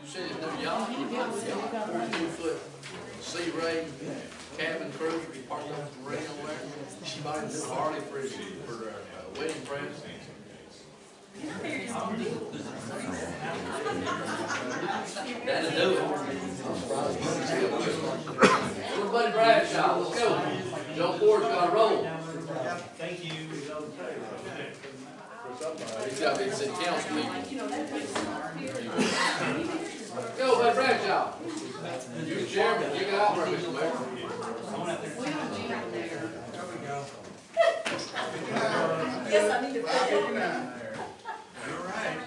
You said it's new yacht, 42-foot sea ray cabin cruiser, parked up the marina over there. She bought a new Harley for her wedding present. That'll do it. Little buddy Bradshaw, let's go. Joe Ford's got to roll. Thank you. He's got to be city council meeting. Go, buddy Bradshaw. You the chairman, you got out there, Mr. Mayor. There we go. Yes, I need to put All right.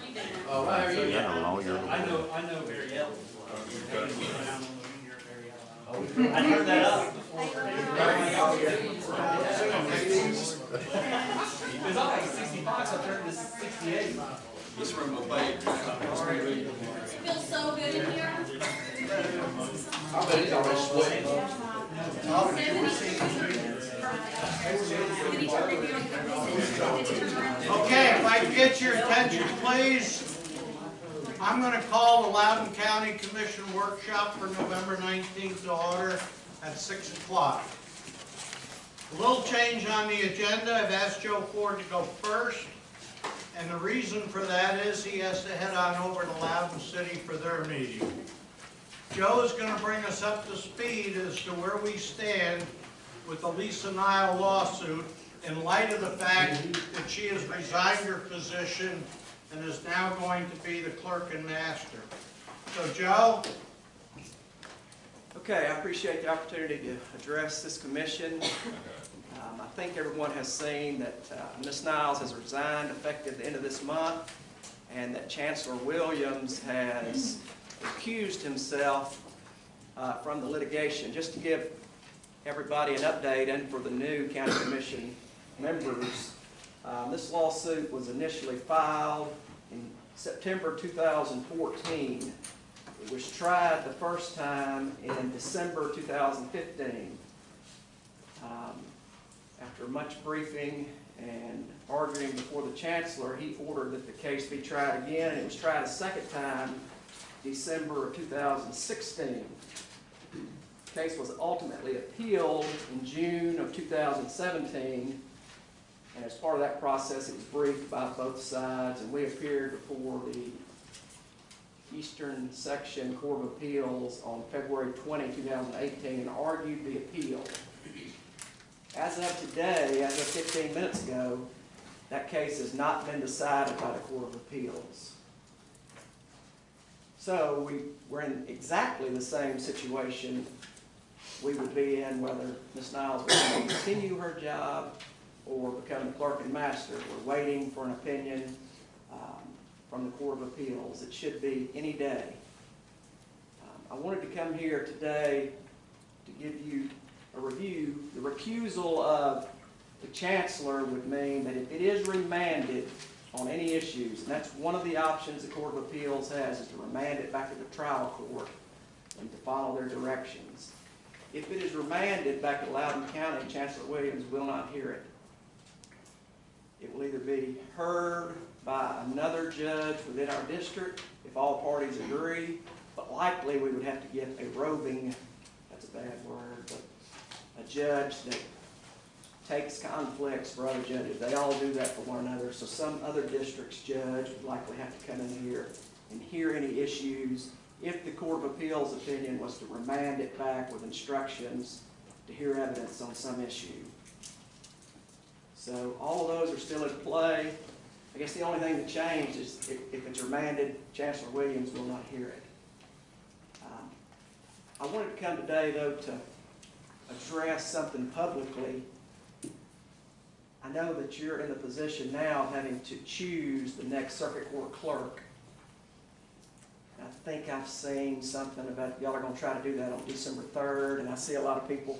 Oh, how are you? I know Barry Ellis. I heard that up before. It's all like 65, so I turned to 68. This room will pay. it feels so good in here. I bet he's already sweating. Okay, if I could get your attention, please. I'm going to call the Loudon County Commission Workshop for November 19th to order at 6 o'clock. A little change on the agenda. I've asked Joe Ford to go first, and the reason for that is he has to head on over to Loudon City for their meeting. Joe is going to bring us up to speed as to where we stand with the Lisa Nile lawsuit in light of the fact that she has resigned her position and is now going to be the clerk and master. So, Joe? Okay, I appreciate the opportunity to address this commission. I think everyone has seen that Ms. Niles has resigned effective the end of this month, and that Chancellor Williams has recused himself from the litigation. Just to give everybody an update, and for the new county commission members, this lawsuit was initially filed in September 2014. It was tried the first time in December 2015. After much briefing and arguing before the chancellor, he ordered that the case be tried again, and it was tried a second time December of 2016. The case was ultimately appealed in June of 2017, and as part of that process it was briefed by both sides, and we appeared before the Eastern Section Court of Appeals on February 20, 2018 and argued the appeal. As of today, as of 15 minutes ago, that case has not been decided by the Court of Appeals. So we're in exactly the same situation we would be in whether Ms. Niles would continue her job or become the clerk and master. We're waiting for an opinion from the Court of Appeals. It should be any day. I wanted to come here today to give you a review. The recusal of the chancellor would mean that if it is remanded on any issues, and that's one of the options the Court of Appeals has, is to remand it back to the trial court and to follow their directions. If it is remanded back to Loudon County, Chancellor Williams will not hear it. It will either be heard by another judge within our district, if all parties agree, but likely we would have to get a roving, that's a bad word, but a judge that takes conflicts for other judges. They all do that for one another, so some other district's judge would likely have to come in here and hear any issues if the Court of Appeals opinion was to remand it back with instructions to hear evidence on some issue. So all of those are still in play. I guess the only thing that changed is if it's remanded, Chancellor Williams will not hear it. I wanted to come today, though, to address something publicly. I know that you're in the position now of having to choose the next circuit court clerk. I think I've seen something about y'all are going to try to do that on December 3rd, and I see a lot of people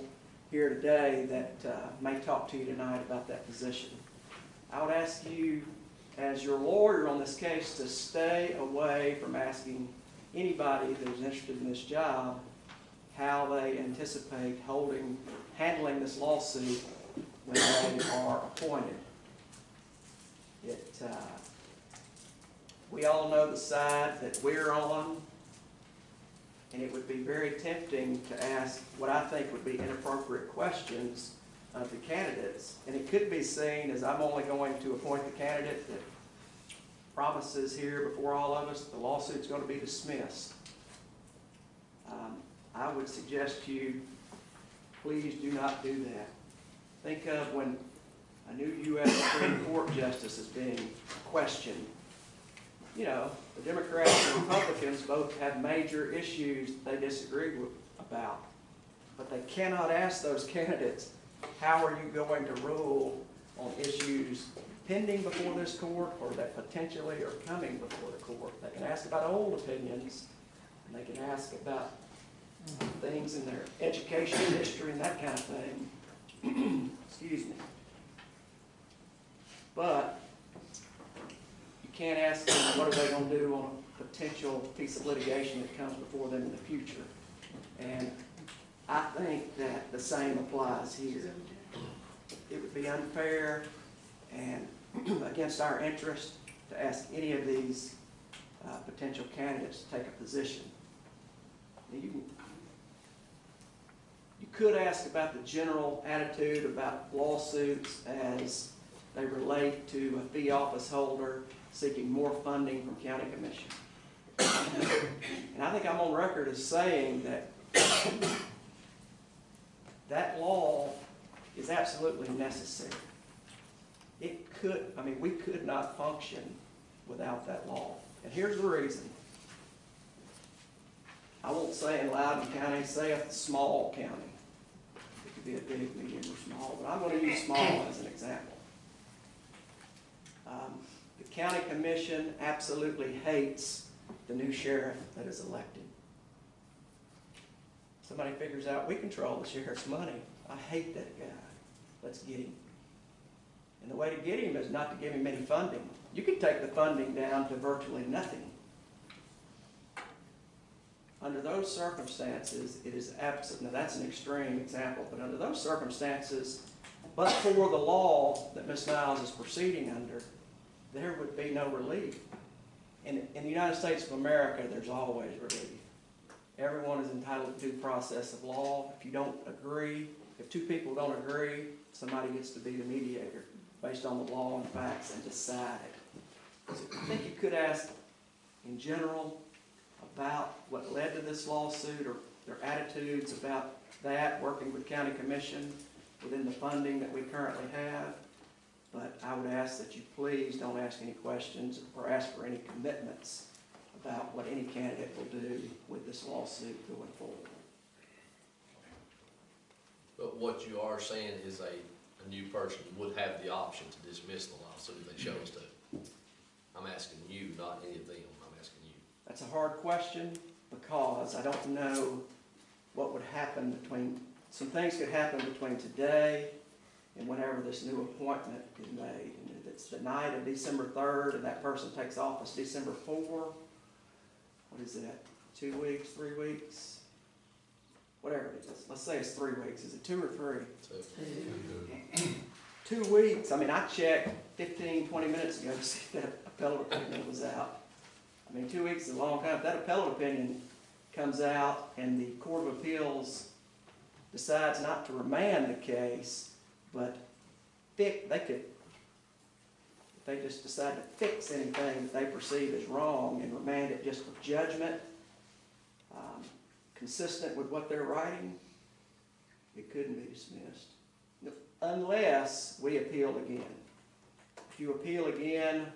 here today that may talk to you tonight about that position. I would ask you, as your lawyer on this case, to stay away from asking anybody that is interested in this job how they anticipate handling this lawsuit when they are appointed. We all know the side that we're on. and it would be very tempting to ask what I think would be inappropriate questions of the candidates. And it could be seen as I'm only going to appoint the candidate that promises here before all of us the lawsuit's going to be dismissed. I would suggest to you, please do not do that. Think of when a new U.S. Supreme Court justice is being questioned. You know, the Democrats and Republicans both have major issues they disagree about. But they cannot ask those candidates, how are you going to rule on issues pending before this court or that potentially are coming before the court? They can ask about old opinions, and they can ask about things in their education history and that kind of thing. Excuse me. But you can't ask them what are they going to do on a potential piece of litigation that comes before them in the future. And I think that the same applies here. It would be unfair and against our interest to ask any of these potential candidates to take a position. You could ask about the general attitude about lawsuits as they relate to a fee office holder seeking more funding from county commission. And I think I'm on record as saying that that law is absolutely necessary. We could not function without that law. And here's the reason. I won't say in Loudon County, say a small county. It could be a big, medium, or small, but I'm going to use small as an example. The county commission absolutely hates the new sheriff that is elected. Somebody figures out, we control the sheriff's money. I hate that guy. Let's get him. And the way to get him is not to give him any funding. You could take the funding down to virtually nothing. Under those circumstances, it is absolutely, now that's an extreme example, but under those circumstances, but for the law that Ms. Niles is proceeding under, there would be no relief. In the United States of America, there's always relief. Everyone is entitled to due process of law. If you don't agree, if two people don't agree, somebody gets to be the mediator based on the law and facts and decide it. So I think you could ask in general about what led to this lawsuit or their attitudes about that, working with county commission within the funding that we currently have. But I would ask that you please don't ask any questions or ask for any commitments about what any candidate will do with this lawsuit going forward. But what you are saying is a new person would have the option to dismiss the lawsuit if they chose to. I'm asking you, not any of them. I'm asking you. That's a hard question because I don't know what would happen between, some things could happen between today and whenever this new appointment is made. And if it's the night of December 3rd and that person takes office December 4, what is that, 2 weeks, 3 weeks? Whatever it is. Let's say it's 3 weeks. Is it 2 or 3? 2 weeks. I mean, I checked 15, 20 minutes ago to see if that appellate opinion was out. I mean, 2 weeks is a long time. If that appellate opinion comes out and the Court of Appeals decides not to remand the case, but they could, if they just decide to fix anything that they perceive as wrong and remand it just for judgment, consistent with what they're writing, it couldn't be dismissed. Unless we appeal again. If you appeal again,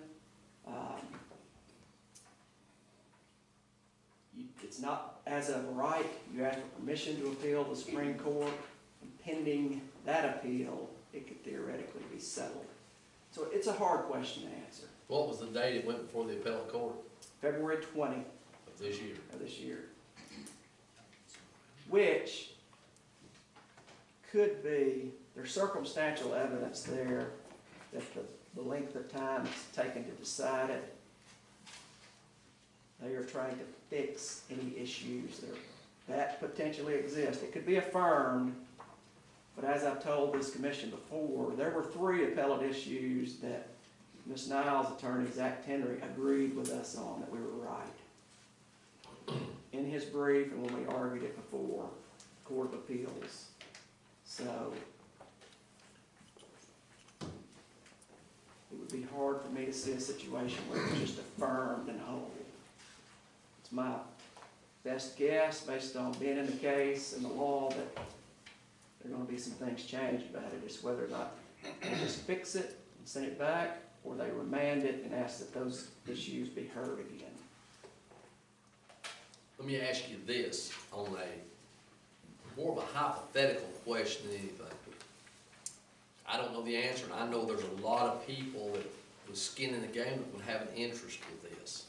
it's not as of right. You ask for permission to appeal the Supreme Court. And pending that appeal, it could theoretically be settled. So it's a hard question to answer. What was the date it went before the appellate court? February 20th Of this year. Which could be, there's circumstantial evidence there that the length of time it's taken to decide it, they are trying to fix any issues that potentially exist. It could be affirmed, but as I've told this commission before, there were 3 appellate issues that Ms. Niles' attorney, Zach Henry, agreed with us on that we were right. In his brief and when we argued it before Court of Appeals. So it would be hard for me to see a situation where it's just affirmed and whole. It's my best guess, based on being in the case and the law, that there are going to be some things changed about it. It's whether or not they just fix it and send it back, or they remand it and ask that those issues be heard again. Let me ask you this on a more of a hypothetical question than anything. I don't know the answer, and I know there's a lot of people that with skin in the game that would have an interest with this.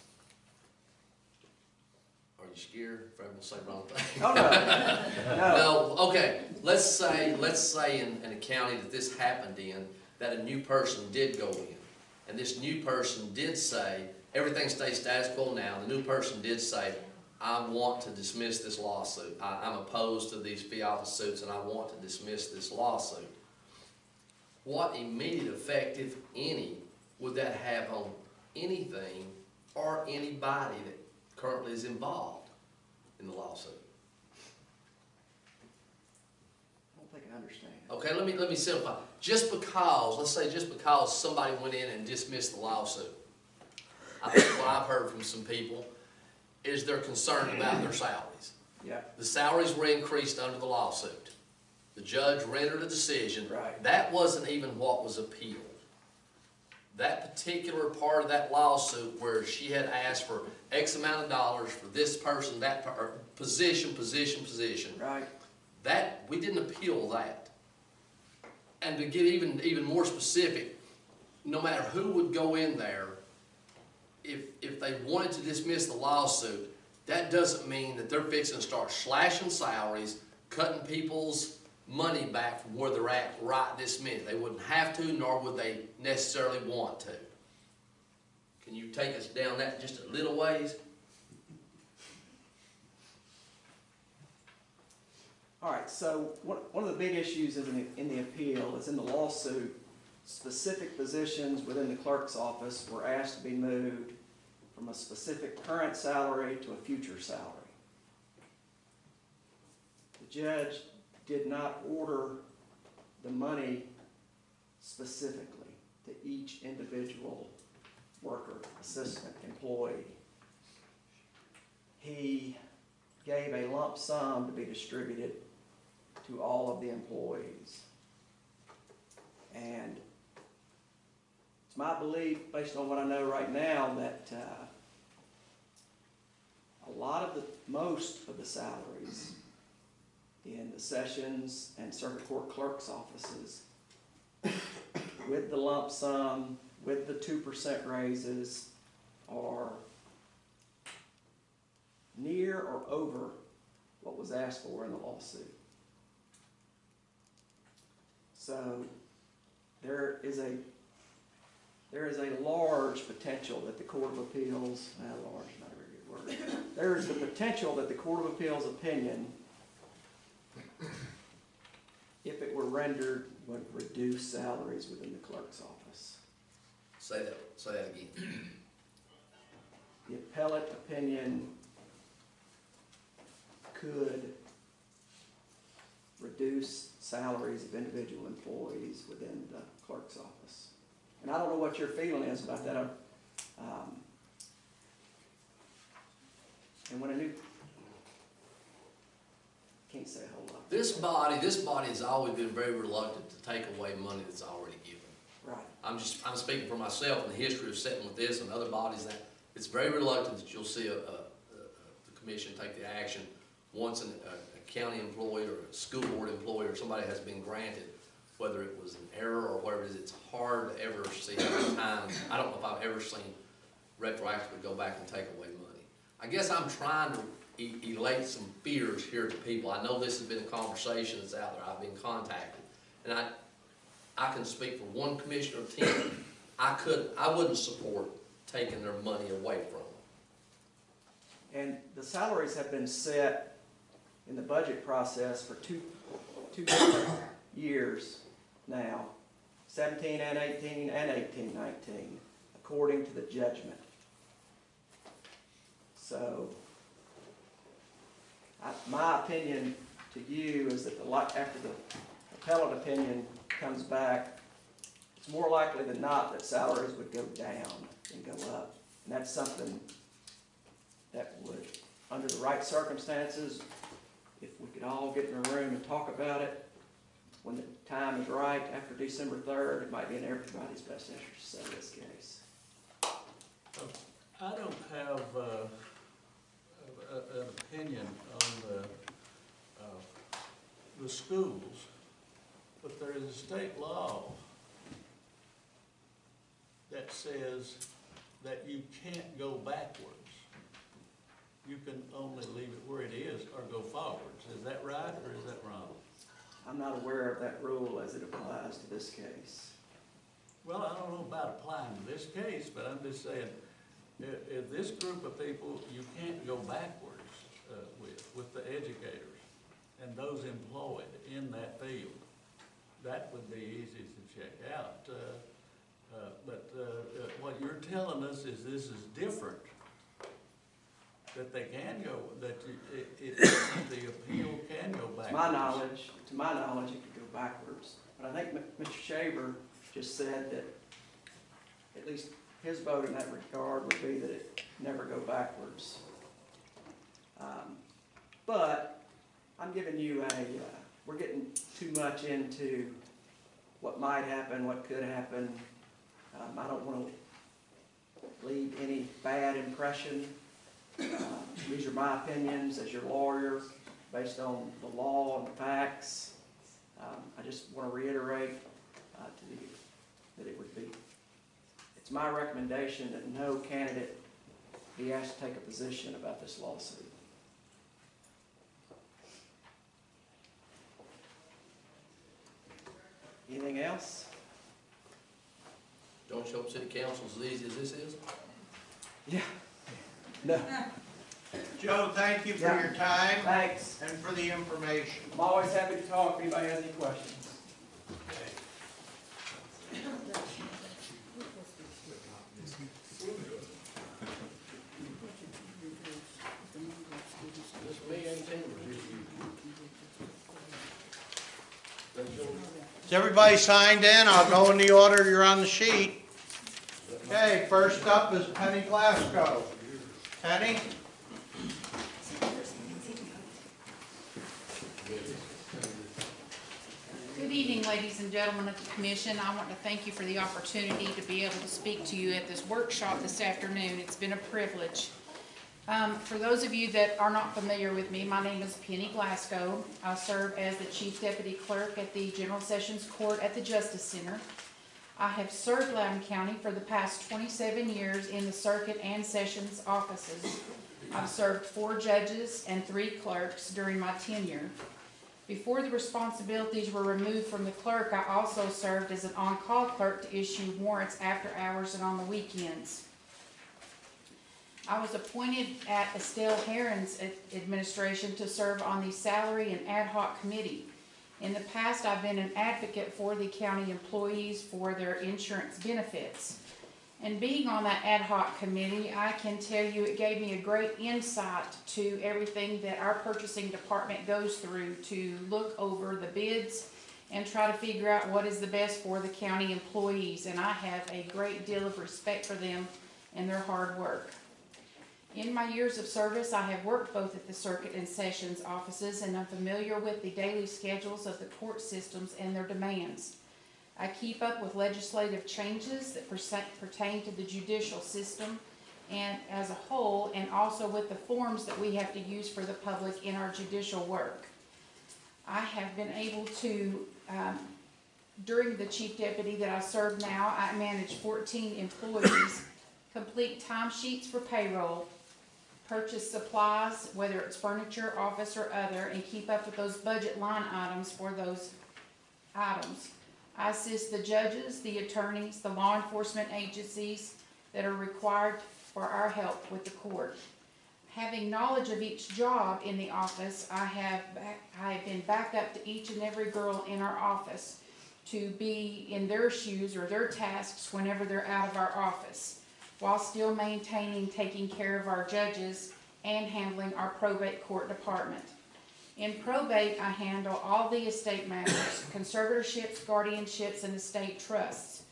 Are you scared if I'm gonna say the wrong thing? Oh, no. No. No, okay, let's say in a county that this happened in, that a new person did go in, and this new person did say, everything stays status quo now, the new person did say, I want to dismiss this lawsuit. I'm opposed to these fee office suits, and I want to dismiss this lawsuit. What immediate effect, if any, would that have on anything or anybody that currently is involved in the lawsuit? I don't think I understand. Okay, let me simplify. Just because, let's say just because somebody went in and dismissed the lawsuit, I think what I've heard from some people is they're concerned about their salaries. Yeah. The salaries were increased under the lawsuit. The judge rendered a decision. Right. That wasn't even what was appealed. That particular part of that lawsuit where she had asked for X amount of dollars for this person, that position. Right. That, we didn't appeal that. And to get even more specific, no matter who would go in there, if they wanted to dismiss the lawsuit, that doesn't mean that they're fixing to start slashing salaries, cutting people's money back from where they're at right this minute. They wouldn't have to, nor would they necessarily want to. Can you take us down that just a little ways? All right, so one of the big issues in the appeal is in the lawsuit, specific positions within the clerk's office were asked to be moved from a specific current salary to a future salary. The judge did not order the money specifically to each individual worker, assistant, employee. He gave a lump sum to be distributed to all of the employees. And it's my belief, based on what I know right now, that most of the salaries in the sessions and circuit court clerk's offices, with the lump sum, with the 2% raises, are near or over what was asked for in the lawsuit. So there is a large potential that the Court of Appeals, large, not a very good word, there is the potential that the Court of Appeals opinion, if it were rendered, would reduce salaries within the clerk's office. Say that again. The appellate opinion could reduce salaries of individual employees within the clerk's office. And I don't know what your feeling is about that. And when can't say a whole lot. This body has always been very reluctant to take away money that's already given. Right. I'm speaking for myself in the history of sitting with this and other bodies, that it's very reluctant that you'll see the commission take the action once a county employee or a school board employee or somebody has been granted, whether it was an error or whatever it is. It's hard to ever see how many times. I don't know if I've ever seen retroactively go back and take away money. I guess I'm trying to elate some fears here to people. I know this has been a conversation that's out there. I've been contacted, and I can speak for one commissioner of 10. I wouldn't support taking their money away from them. And the salaries have been set in the budget process for two years now, 17 and 18 and 18-19, according to the judgment. So my opinion to you is that after the appellate opinion comes back, it's more likely than not that salaries would go down than go up. And that's something that would, under the right circumstances, if we could all get in a room and talk about it, when the time is right, after December 3rd, it might be in everybody's best interest to settle this case. I don't have an opinion on the schools, but there is a state law that says that you can't go backwards. You can only leave it where it is or go forwards. Is that right or is that wrong? I'm not aware of that rule as it applies to this case. Well, I don't know about applying to this case, but I'm just saying, if this group of people, you can't go backwards with the educators and those employed in that field. That would be easy to check out. But what you're telling us is this is different. That they can go, that the appeal can go backwards. To my knowledge, it could go backwards. But I think Mr. Shaver just said that at least his vote in that regard would be that it never go backwards. But I'm giving you we're getting too much into what might happen, what could happen. I don't want to leave any bad impression. These are my opinions as your lawyer, based on the law and the facts. I just want to reiterate that it's my recommendation that no candidate be asked to take a position about this lawsuit. Anything else? Don't show up city council as easy as this is. Yeah. No. Joe, thank you for Yeah. your time Thanks. and for the information. I'm always happy to talk if anybody has any questions. This me ain't Timber, just you. Is everybody signed in? I'll go in the order you're on the sheet. Okay, first up is Penny Glasgow. Penny? Good evening, ladies and gentlemen of the commission. I want to thank you for the opportunity to be able to speak to you at this workshop this afternoon. It's been a privilege. For those of you that are not familiar with me, my name is Penny Glasgow. I serve as the Chief Deputy Clerk at the General Sessions Court at the Justice Center. I have served Loudon County for the past 27 years in the circuit and sessions offices. I've served 4 judges and 3 clerks during my tenure. Before the responsibilities were removed from the clerk, I also served as an on-call clerk to issue warrants after hours and on the weekends. I was appointed at Estelle Herron's administration to serve on the Salary and Ad Hoc Committee. In the past, I've been an advocate for the county employees for their insurance benefits. And being on that ad hoc committee, I can tell you it gave me a great insight to everything that our purchasing department goes through to look over the bids and try to figure out what is the best for the county employees. And I have a great deal of respect for them and their hard work. In my years of service, I have worked both at the circuit and sessions offices, and I'm familiar with the daily schedules of the court systems and their demands. I keep up with legislative changes that pertain to the judicial system and as a whole, and also with the forms that we have to use for the public in our judicial work. I have been able to, during the chief deputy that I serve now, I manage 14 employees, complete timesheets for payroll, purchase supplies, whether it's furniture, office, or other, and keep up with those budget line items for those items. I assist the judges, the attorneys, the law enforcement agencies that are required for our help with the court. Having knowledge of each job in the office, I have been back up to each and every girl in our office to be in their shoes or their tasks whenever they're out of our office, while still maintaining taking care of our judges and handling our probate court department. In probate, I handle all the estate matters, conservatorships, guardianships, and estate trusts.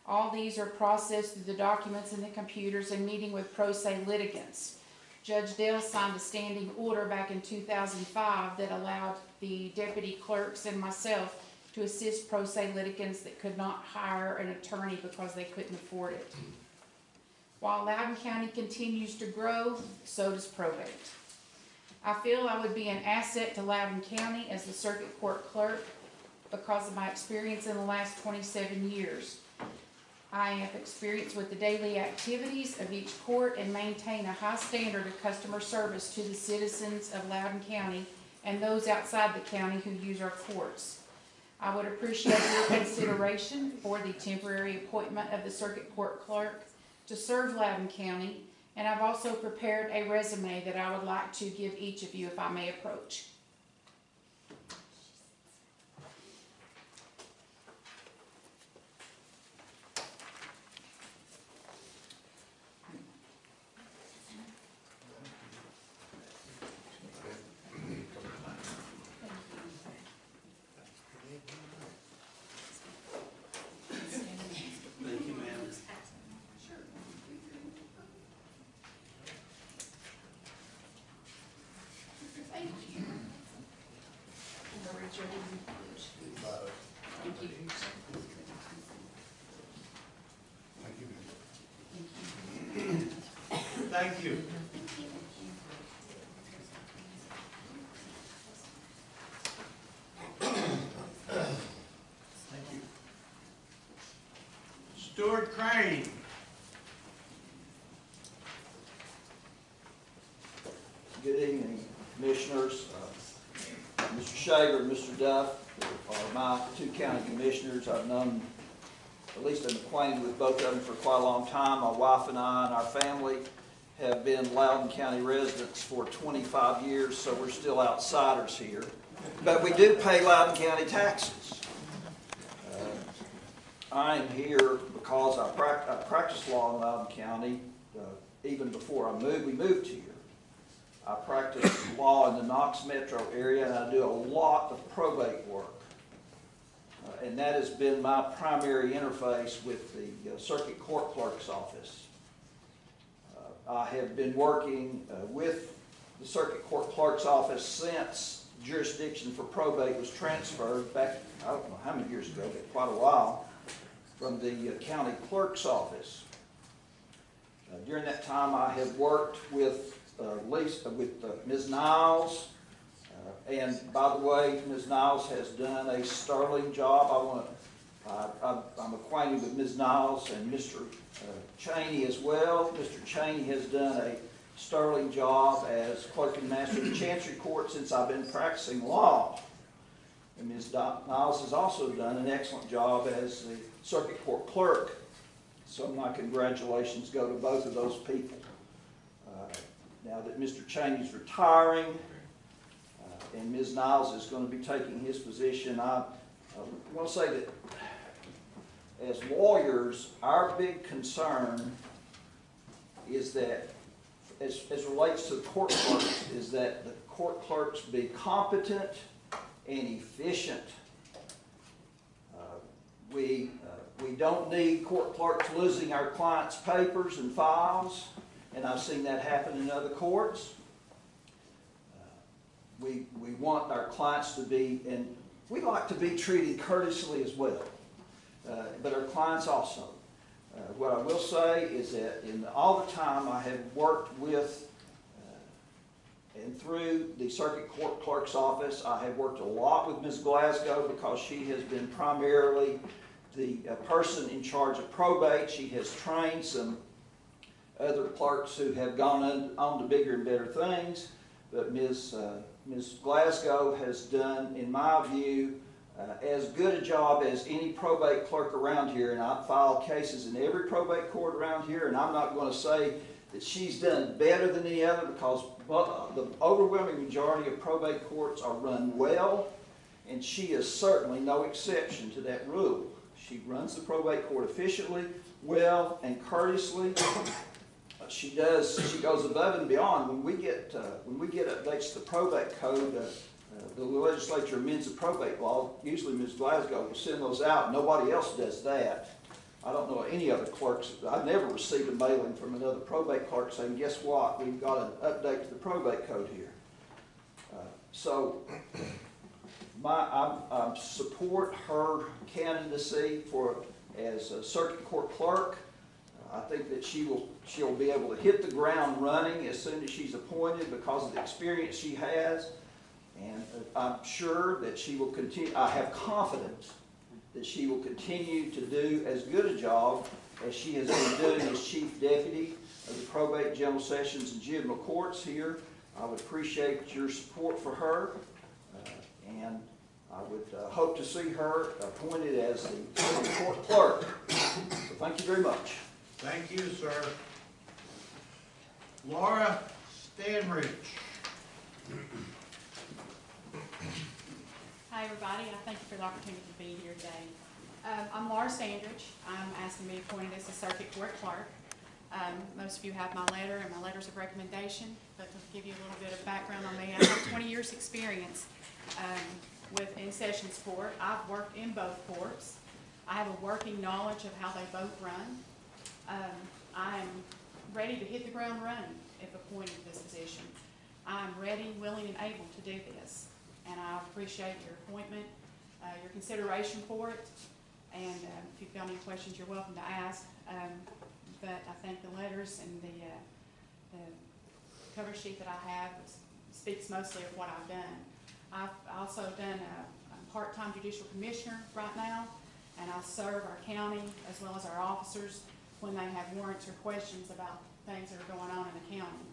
All these are processed through the documents in the computers and meeting with pro se litigants. Judge Dale signed a standing order back in 2005 that allowed the deputy clerks and myself to assist pro se litigants that could not hire an attorney because they couldn't afford it. While Loudon County continues to grow, so does probate. I feel I would be an asset to Loudon County as the circuit court clerk because of my experience in the last 27 years. I have experience with the daily activities of each court and maintain a high standard of customer service to the citizens of Loudon County and those outside the county who use our courts. I would appreciate your consideration for the temporary appointment of the circuit court clerk to serve Loudon County, and I've also prepared a resume that I would like to give each of you if I may approach. Thank you, ma'am. Thank you. Richard, thank you. Thank you. Stuart Crane. Good evening, Commissioners. Mr. Shaver and Mr. Duff are my two county commissioners. I've known, at least I'm acquainted with both of them for quite a long time. My wife and I and our family have been Loudon County residents for 25 years, so we're still outsiders here. But we do pay Loudon County taxes. I am here because I practiced law in Loudon County even before I moved. We moved here. I practice law in the Knox metro area, and I do a lot of probate work. And that has been my primary interface with the circuit court clerk's office. I have been working with the circuit court clerk's office since jurisdiction for probate was transferred back, I don't know how many years ago, but quite a while, from the county clerk's office. During that time, I have worked with Ms. Niles, and by the way, Ms. Niles has done a sterling job. I'm acquainted with Ms. Niles and Mr. Cheney as well. Mr. Cheney has done a sterling job as clerk and master of the Chancery Court since I've been practicing law. And Ms. Niles has also done an excellent job as the circuit court clerk. So my congratulations go to both of those people. Now that Mr. Cheney's retiring and Ms. Niles is going to be taking his position, I want to say that as lawyers, our big concern is that, as relates to the court clerks, is that the court clerks be competent and efficient. We don't need court clerks losing our clients' papers and files, and I've seen that happen in other courts. We want our clients to be, and we like to be treated courteously as well, but our clients also. What I will say is that in all the time I have worked with and through the circuit court clerk's office, I have worked a lot with Ms. Glasgow because she has been primarily the person in charge of probate. She has trained some other clerks who have gone on to bigger and better things, but Ms. Glasgow has done, in my view, as good a job as any probate clerk around here, and I've filed cases in every probate court around here, and I'm not going to say that she's done better than any other because the overwhelming majority of probate courts are run well, and she is certainly no exception to that rule. She runs the probate court efficiently, well, and courteously. She goes above and beyond. When we get updates to the probate code, the legislature amends the probate law, usually Ms. Glasgow will send those out, nobody else does that. I don't know any other clerks, I've never received a mailing from another probate clerk saying, guess what, we've got an update to the probate code here. So, I support her candidacy as a circuit court clerk. I think that she'll be able to hit the ground running as soon as she's appointed because of the experience she has. And I'm sure that she will continue, I have confidence that she will continue to do as good a job as she has been doing as Chief Deputy of the Probate, General Sessions, and Juvenile Courts here. I would appreciate your support for her, and I would hope to see her appointed as the Circuit Court Clerk. So thank you very much. Thank you, sir. Laura Stanridge. Hi, everybody. I thank you for the opportunity to be here today. I'm Laura Sandridge. I'm asking to be appointed as the Circuit Court Clerk. Most of you have my letter and my letters of recommendation, but to give you a little bit of background on me, I have 20 years' experience in Sessions Court. I've worked in both courts. I have a working knowledge of how they both run. I am ready to hit the ground running if appointed to this position. I'm ready, willing, and able to do this. And I appreciate your appointment, your consideration for it, and if you've got any questions, you're welcome to ask. But I think the letters and the cover sheet that I have speaks mostly of what I've done. I've also done a part-time judicial commissioner right now, and I serve our county as well as our officers when they have warrants or questions about things that are going on in the county.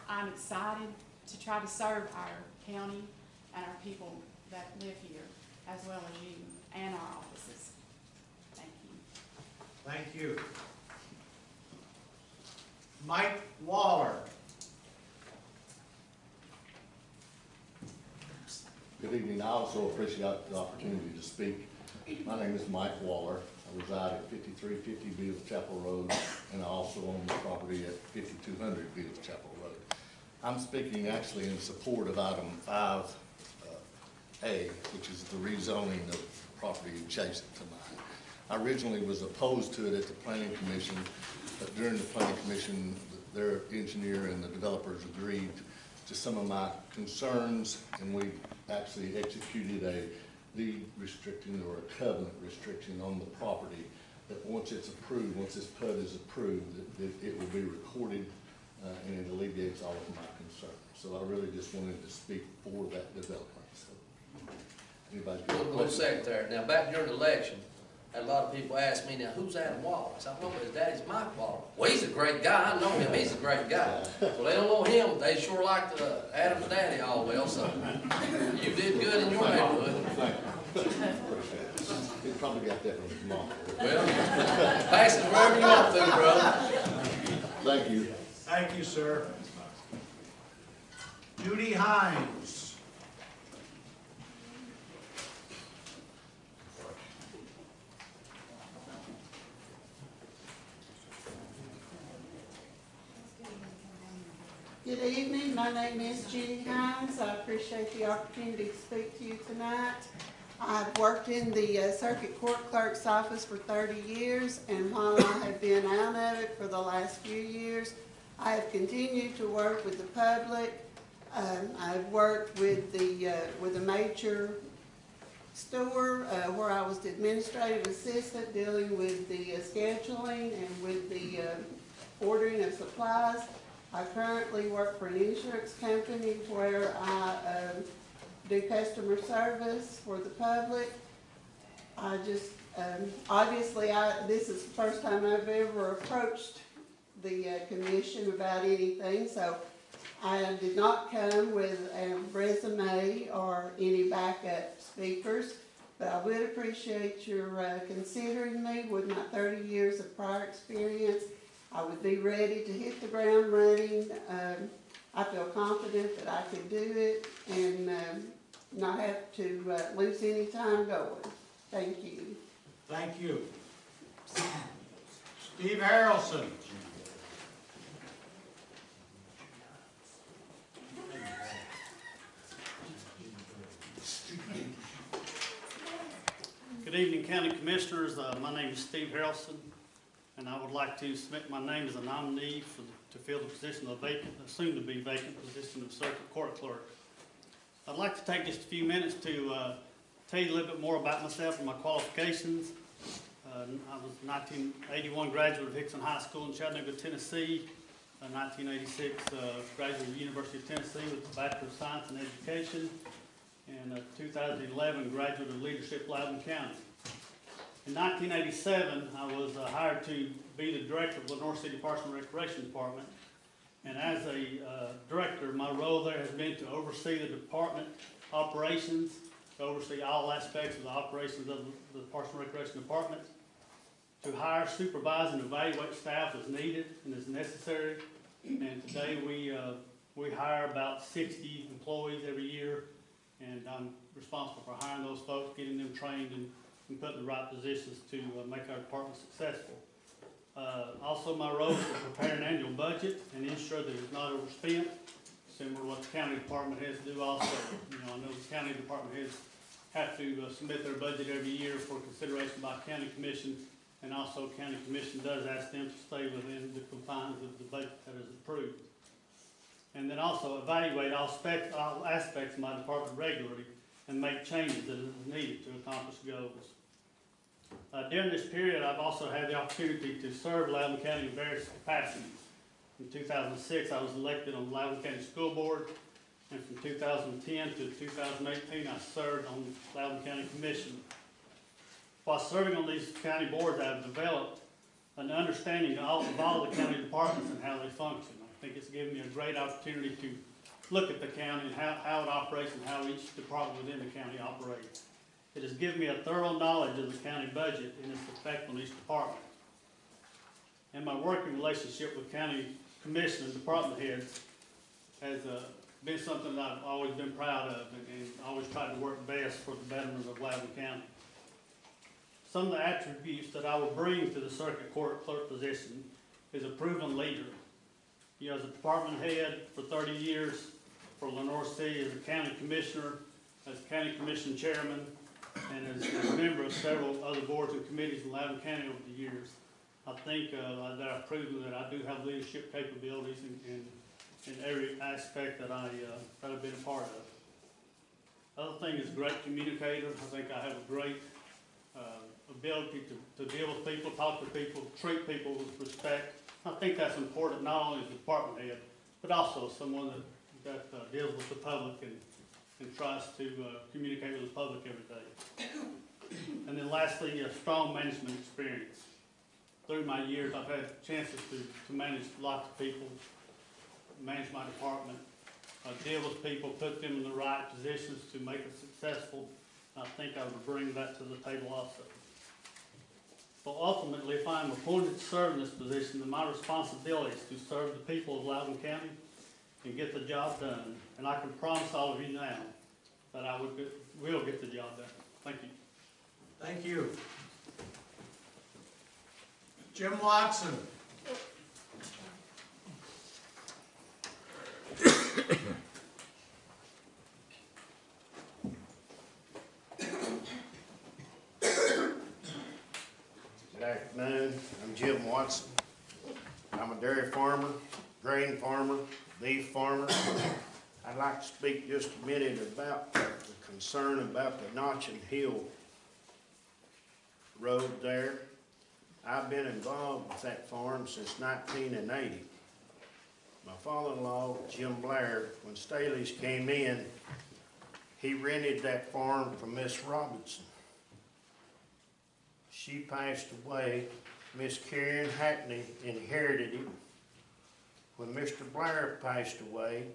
I'm excited to try to serve our county and our people that live here, as well as you and our offices. Thank you. Thank you. Mike Waller. Good evening. I also appreciate the opportunity to speak. My name is Mike Waller. I reside at 5350 Beals Chapel Road, and I also own the property at 5200 Beals Chapel Road. I'm speaking actually in support of item 5A, which is the rezoning of property adjacent to mine. I originally was opposed to it at the Planning Commission, but during the Planning Commission, their engineer and the developers agreed to some of my concerns, and we actually executed a deed restricting or a covenant restriction on the property that once it's approved, once this PUD is approved, that it will be recorded and it alleviates all of my concerns. So I really just wanted to speak for that development. So, anybody got a Little question? secretary, now back during the election, had a lot of people ask me, now, who's Adam Waller? I said, well, his daddy's Mike Waller. Well, he's a great guy, I know him, he's a great guy. Well, they don't know him, they sure like Adam's daddy all well, so you did good in your neighborhood. Thank you. Appreciate it. He probably got that from his mom. Well, pass it wherever you want to, brother. Thank you. Thank you, sir. Judy Hines. Good evening, my name is Judy Hines. I appreciate the opportunity to speak to you tonight. I've worked in the Circuit Court Clerk's office for 30 years, and while I have been out of it for the last few years, I have continued to work with the public. I've worked with a major store where I was the administrative assistant dealing with the scheduling and with the ordering of supplies. I currently work for an insurance company where I do customer service for the public. I just, obviously this is the first time I've ever approached the commission about anything, so I did not come with a resume or any backup speakers, but I would appreciate your considering me with my 30 years of prior experience. I would be ready to hit the ground running. I feel confident that I could do it and not have to lose any time going. Thank you. Thank you. Steve Harrelson. Good evening, County Commissioners. My name is Steve Harrelson, and I would like to submit my name as a nominee to fill the position of soon-to-be vacant position of Circuit Court Clerk. I'd like to take just a few minutes to tell you a little bit more about myself and my qualifications. I was a 1981 graduate of Hickson High School in Chattanooga, Tennessee. 1986 graduate of the University of Tennessee with a Bachelor of Science in Education. And 2011 graduate of Leadership, Loudon County. In 1987, I was hired to be the director of the North City Parks and Recreation Department. And as a director, my role there has been to oversee the department operations, to oversee all aspects of the operations of the Parks and Recreation Department, to hire, supervise, and evaluate staff as needed and as necessary. And today we hire about 60 employees every year, and I'm responsible for hiring those folks, getting them trained, and put in the right positions to make our department successful. Also, my role is to prepare an annual budget and ensure that it's not overspent, similar to what the county department heads do also. I know the county department heads have to submit their budget every year for consideration by county commission, and also county commission does ask them to stay within the confines of the budget that is approved. And then also evaluate all aspects of my department regularly and make changes that is needed to accomplish goals. During this period, I've also had the opportunity to serve Loudon County in various capacities. In 2006, I was elected on the Loudon County School Board, and from 2010 to 2018, I served on the Loudon County Commission. While serving on these county boards, I've developed an understanding of all the county departments and how they function. I think it's given me a great opportunity to look at the county and how it operates and how each department within the county operates. It has given me a thorough knowledge of the county budget and its effect on each department. And my working relationship with county commission and department heads has been something that I've always been proud of and always tried to work best for the betterment of Loudon County. Some of the attributes that I will bring to the circuit court clerk position is a proven leader. As a department head for 30 years for Lenore City, as a county commissioner, as county commission chairman, and as a member of several other boards and committees in Loudon County over the years. I think that I've proven that I do have leadership capabilities in every aspect that I've been a part of. Other thing is great communicator. I think I have a great ability to deal with people, talk to people, treat people with respect. I think that's important not only as a department head, but also someone that deals with the public and tries to communicate with the public every day. And then lastly, a strong management experience. Through my years, I've had chances to manage lots of people, manage my department, deal with people, put them in the right positions to make it successful. I think I would bring that to the table also. But ultimately, if I'm appointed to serve in this position, then my responsibility is to serve the people of Loudon County and get the job done. And I can promise all of you now that I will get the job done. Thank you. Thank you. Jim Watson. Good afternoon, I'm Jim Watson. I'm a dairy farmer, grain farmer, beef farmer. I'd like to speak just a minute about the concern about the Notch and Hill road there. I've been involved with that farm since 1980. My father-in-law, Jim Blair, when Staley's came in, he rented that farm from Miss Robinson. She passed away. Miss Karen Hackney inherited him. When Mr. Blair passed away,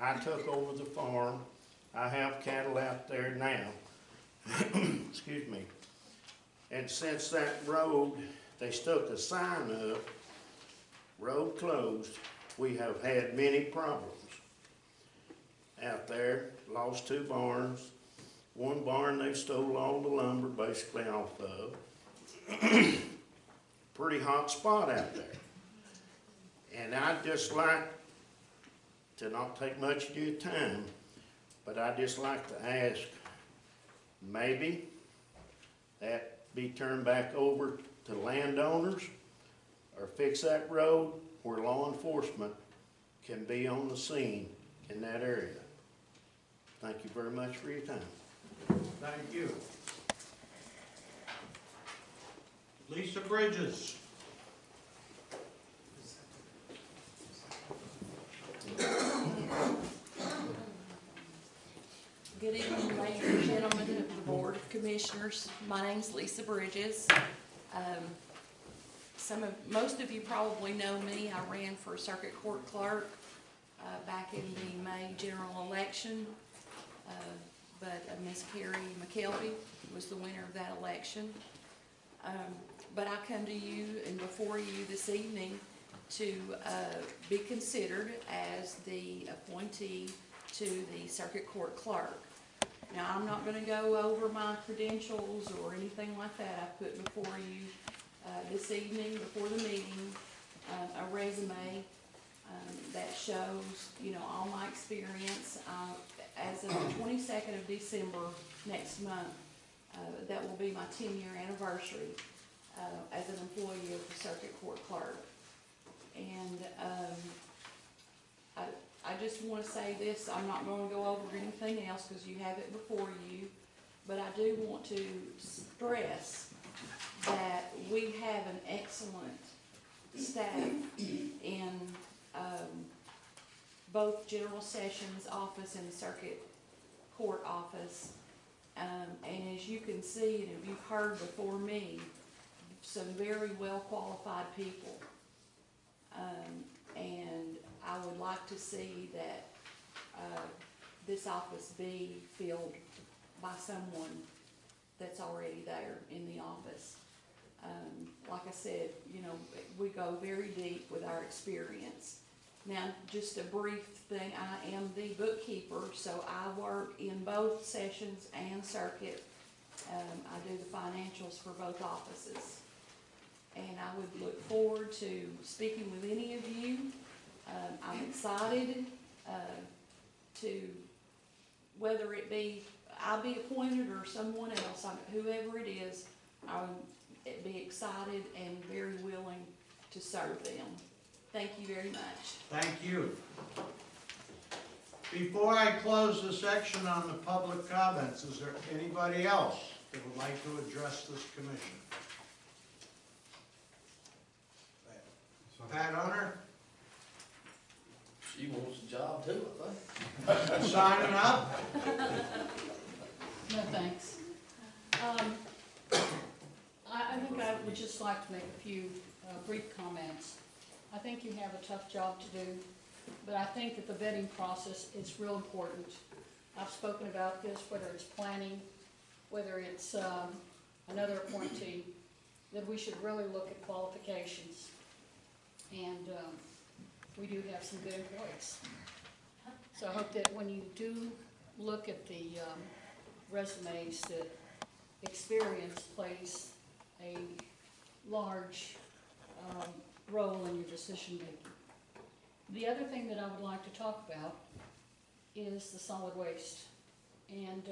I took over the farm. I have cattle out there now. Excuse me. And since that road, they stuck a sign up, road closed, we have had many problems out there. Lost 2 barns. One barn they stole all the lumber basically off of. Pretty hot spot out there. And I'd just like to not take much of your time, but I'd just like to ask, maybe that be turned back over to landowners, or fix that road where law enforcement can be on the scene in that area. Thank you very much for your time. Thank you. Lisa Bridges. Good evening, ladies and gentlemen of the Board of Commissioners. My name's Lisa Bridges. Most of you probably know me. I ran for circuit court clerk back in the May general election, but Miss Carrie McKelvey was the winner of that election. But I come to you and before you this evening to be considered as the appointee to the circuit court clerk. Now, I'm not going to go over my credentials or anything like that. I put before you this evening, before the meeting, a resume that shows, all my experience. As of the 22nd of December next month, that will be my 10-year anniversary as an employee of the circuit court clerk. And I just want to say this, I'm not going to go over anything else because you have it before you, but I do want to stress that we have an excellent staff in both General Sessions Office and the Circuit Court Office. And as you can see, and if you've heard before me, some very well qualified people. And I would like to see that this office be filled by someone that's already there in the office. Like I said, we go very deep with our experience. Now, just a brief thing, I am the bookkeeper, so I work in both sessions and circuit. I do the financials for both offices. And I would look forward to speaking with any of you. I'm excited to, whether it be I'll be appointed or someone else, whoever it is, I would be excited and very willing to serve them. Thank you very much. Thank you. Before I close the section on the public comments, is there anybody else that would like to address this commission? Pat Hunter? She wants a job too, I think. Signing up? No, thanks. I think I would just like to make a few brief comments. I think you have a tough job to do, but I think that the vetting process is real important. I've spoken about this, whether it's planning, whether it's another appointee, that we should really look at qualifications. And we do have some good employees. So I hope that when you do look at the resumes, that experience plays a large role in your decision making. The other thing that I would like to talk about is the solid waste. And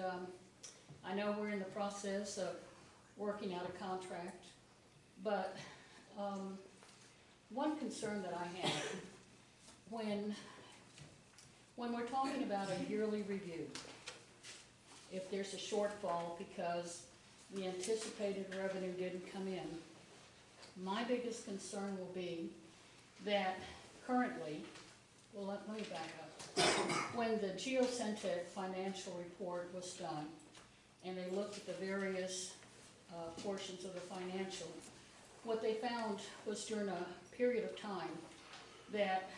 I know we're in the process of working out a contract, but one concern that I have when we're talking about a yearly review, if there's a shortfall because the anticipated revenue didn't come in, my biggest concern will be that currently, well, let me back up. When the Geocentech financial report was done, and they looked at the various portions of the financial, what they found was during a period of time that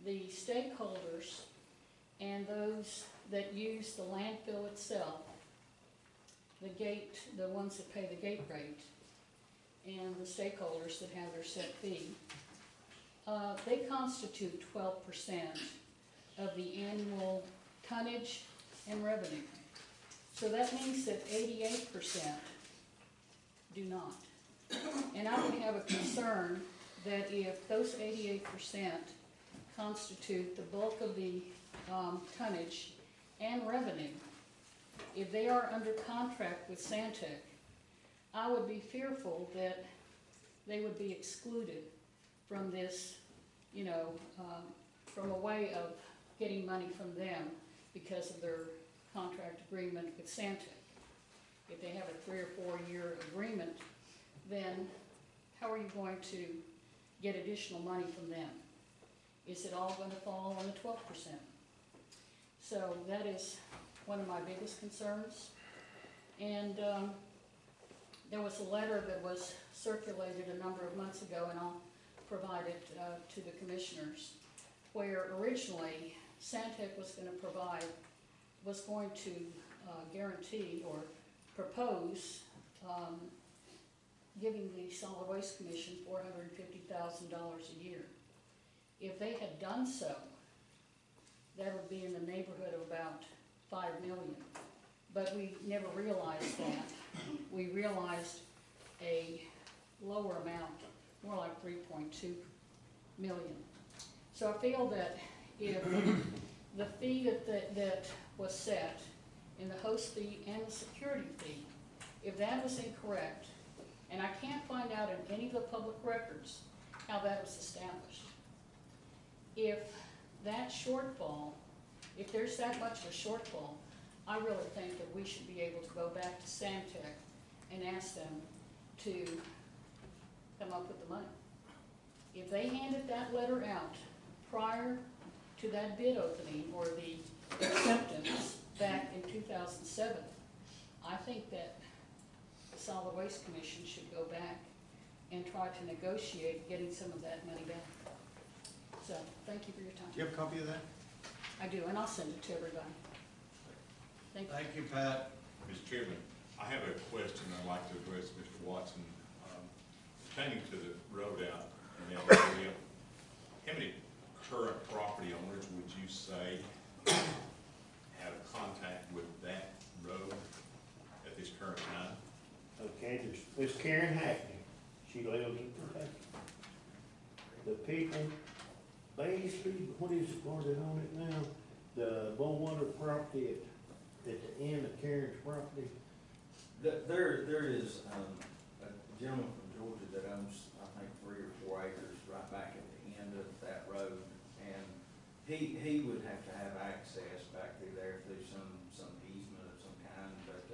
the stakeholders and those that use the landfill itself, the ones that pay the gate rate, and the stakeholders that have their set fee, they constitute 12% of the annual tonnage and revenue. So that means that 88% do not. And I would have a concern that if those 88% constitute the bulk of the tonnage and revenue, if they are under contract with Santec I would be fearful that they would be excluded from this, you know, from a way of getting money from them because of their contract agreement with Santec. If they have a 3 or 4 year agreement, then how are you going to get additional money from them? Is it all gonna fall on the 12%? So that is one of my biggest concerns. And there was a letter that was circulated a number of months ago, and I'll provide it to the commissioners, where originally Santec was going to guarantee or propose giving the Solid Waste Commission $450,000 a year. If they had done so, that would be in the neighborhood of about $5 million. But we never realized that. We realized a lower amount, more like 3.2 million. So I feel that if the fee that was set, in the host fee and the security fee, if that was incorrect, and I can't find out in any of the public records how that was established. If that shortfall, if there's that much of a shortfall, I really think that we should be able to go back to Santec and ask them to come up with the money. If they handed that letter out prior to that bid opening or the acceptance back in 2007, I think that the Solid Waste Commission should go back and try to negotiate getting some of that money back. So, thank you for your time. Do you have a copy of that? I do, and I'll send it to everybody. Thank you. Thank you, Pat. Mr. Chairman, I have a question I'd like to address Mr. Watson. Pertaining to the road out in that area, how many current property owners would you say have contact with that road at this current time? Okay, there's Miss Karen Hackney, she lives in Kentucky. The people, basically, what is it guarded on it now? The Bullwater property at the end of Karen's property. There is a gentleman from Georgia that owns, I think, 3 or 4 acres right back at the end of that road. And he would have to have access back through there through some easement of some kind. But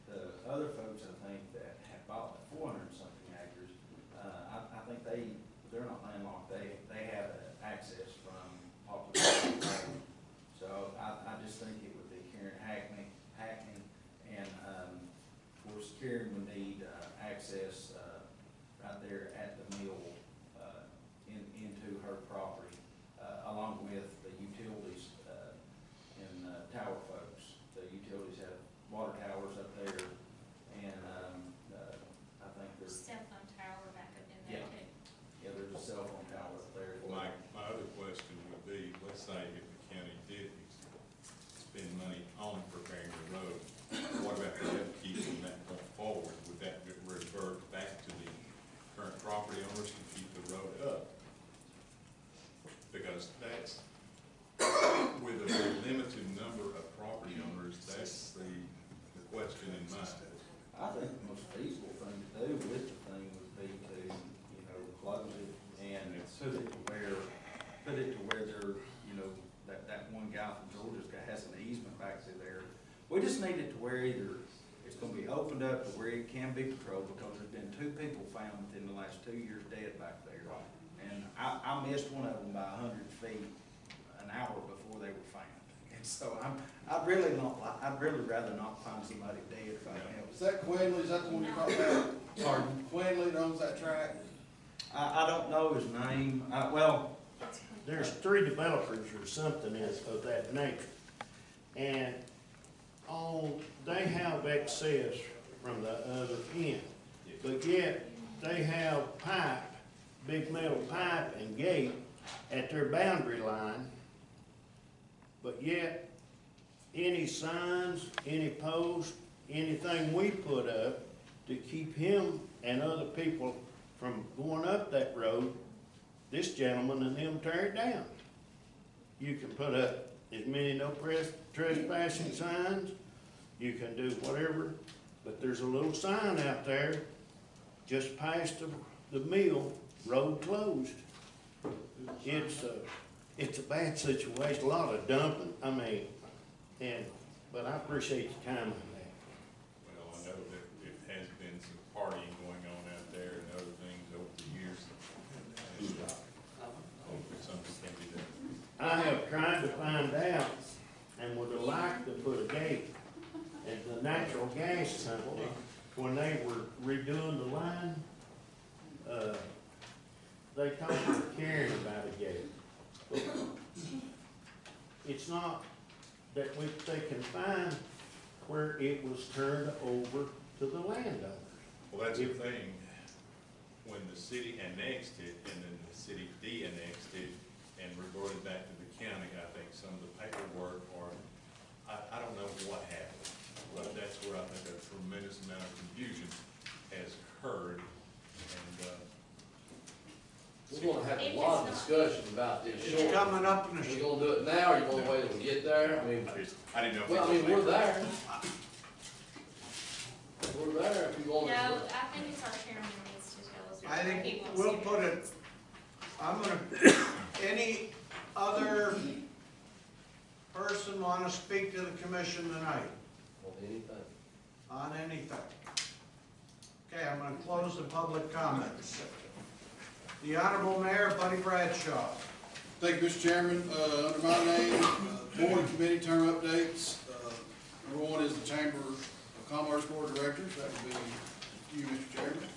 the other folks, I think, that have bought the 400-something acres, I think they're not landlocked. They have access from Poplar Road. So I just think it would be Karen Hackney, and of course Karen would need access right there at the mill into her property, along with the utilities and tower folks. The utilities have water towers up there, and I think there's cell phone tower back up in there too. Yeah, there's a cell phone tower up there. My other question would be, let's say if the county did spend money on preparing the road, what about the upkeep from that point forward? Would that revert back to the current property owners to keep the road up? Because that's, with a very limited number of property owners, that's the question in mind. I think the most feasible thing to do with the thing would be to, you know, close it and put it to where they're, you know, that one guy from Georgia has an easement back through there. We just need it to where either it's gonna be opened up to where it can be patrolled, because there's been 2 people found within the last 2 years dead back there. And I missed one of them by 100 feet an hour before they were found. And so I'd really rather not find somebody dead if I can help. Is that Quinley, is that the one you're talking about? Pardon? Quinley that owns that track? I don't know his name, well. There's 3 developers or something of that nature. And they have access from the other end. But yet, they have pipe, big metal pipe and gate at their boundary line. But yet, any signs, any posts, anything we put up to keep him and other people from going up that road, this gentleman and them tear it down. You can put up as many no trespassing signs, you can do whatever, but there's a little sign out there, just past the mill, road closed. It's a bad situation, a lot of dumping, I mean, but I appreciate your time on that. Well, I know that it has been some partying going on out there and other things over the years. And, hopefully something can be done. I have tried to find out and would have liked to put a gate at the natural gas company when they were redoing the line. They talked to Karen about a gate. It's not that they can find where it was turned over to the landowners. Well, that's the thing, when the city annexed it and then the city de-annexed it and reverted back to the county, I think some of the paperwork or, I don't know what happened, but that's where I think a tremendous amount of confusion has occurred. And, we're gonna have a lot of discussion about this It's shortly. coming up in the, You gonna do it now, or you gonna wait till we get there? I mean, I didn't know if. well, I mean, we're there. We're there if you want No, to. I think it's our chairman needs to tell us. I what he think wants we'll to do. put it, any other person want to speak to the commission tonight On anything. on anything? Okay, I'm gonna close the public comments. The Honorable Mayor Buddy Bradshaw. Thank you, Mr. Chairman. Under my name, board and committee term updates. Number one is the Chamber of Commerce Board of Directors. That would be you, Mr. Chairman.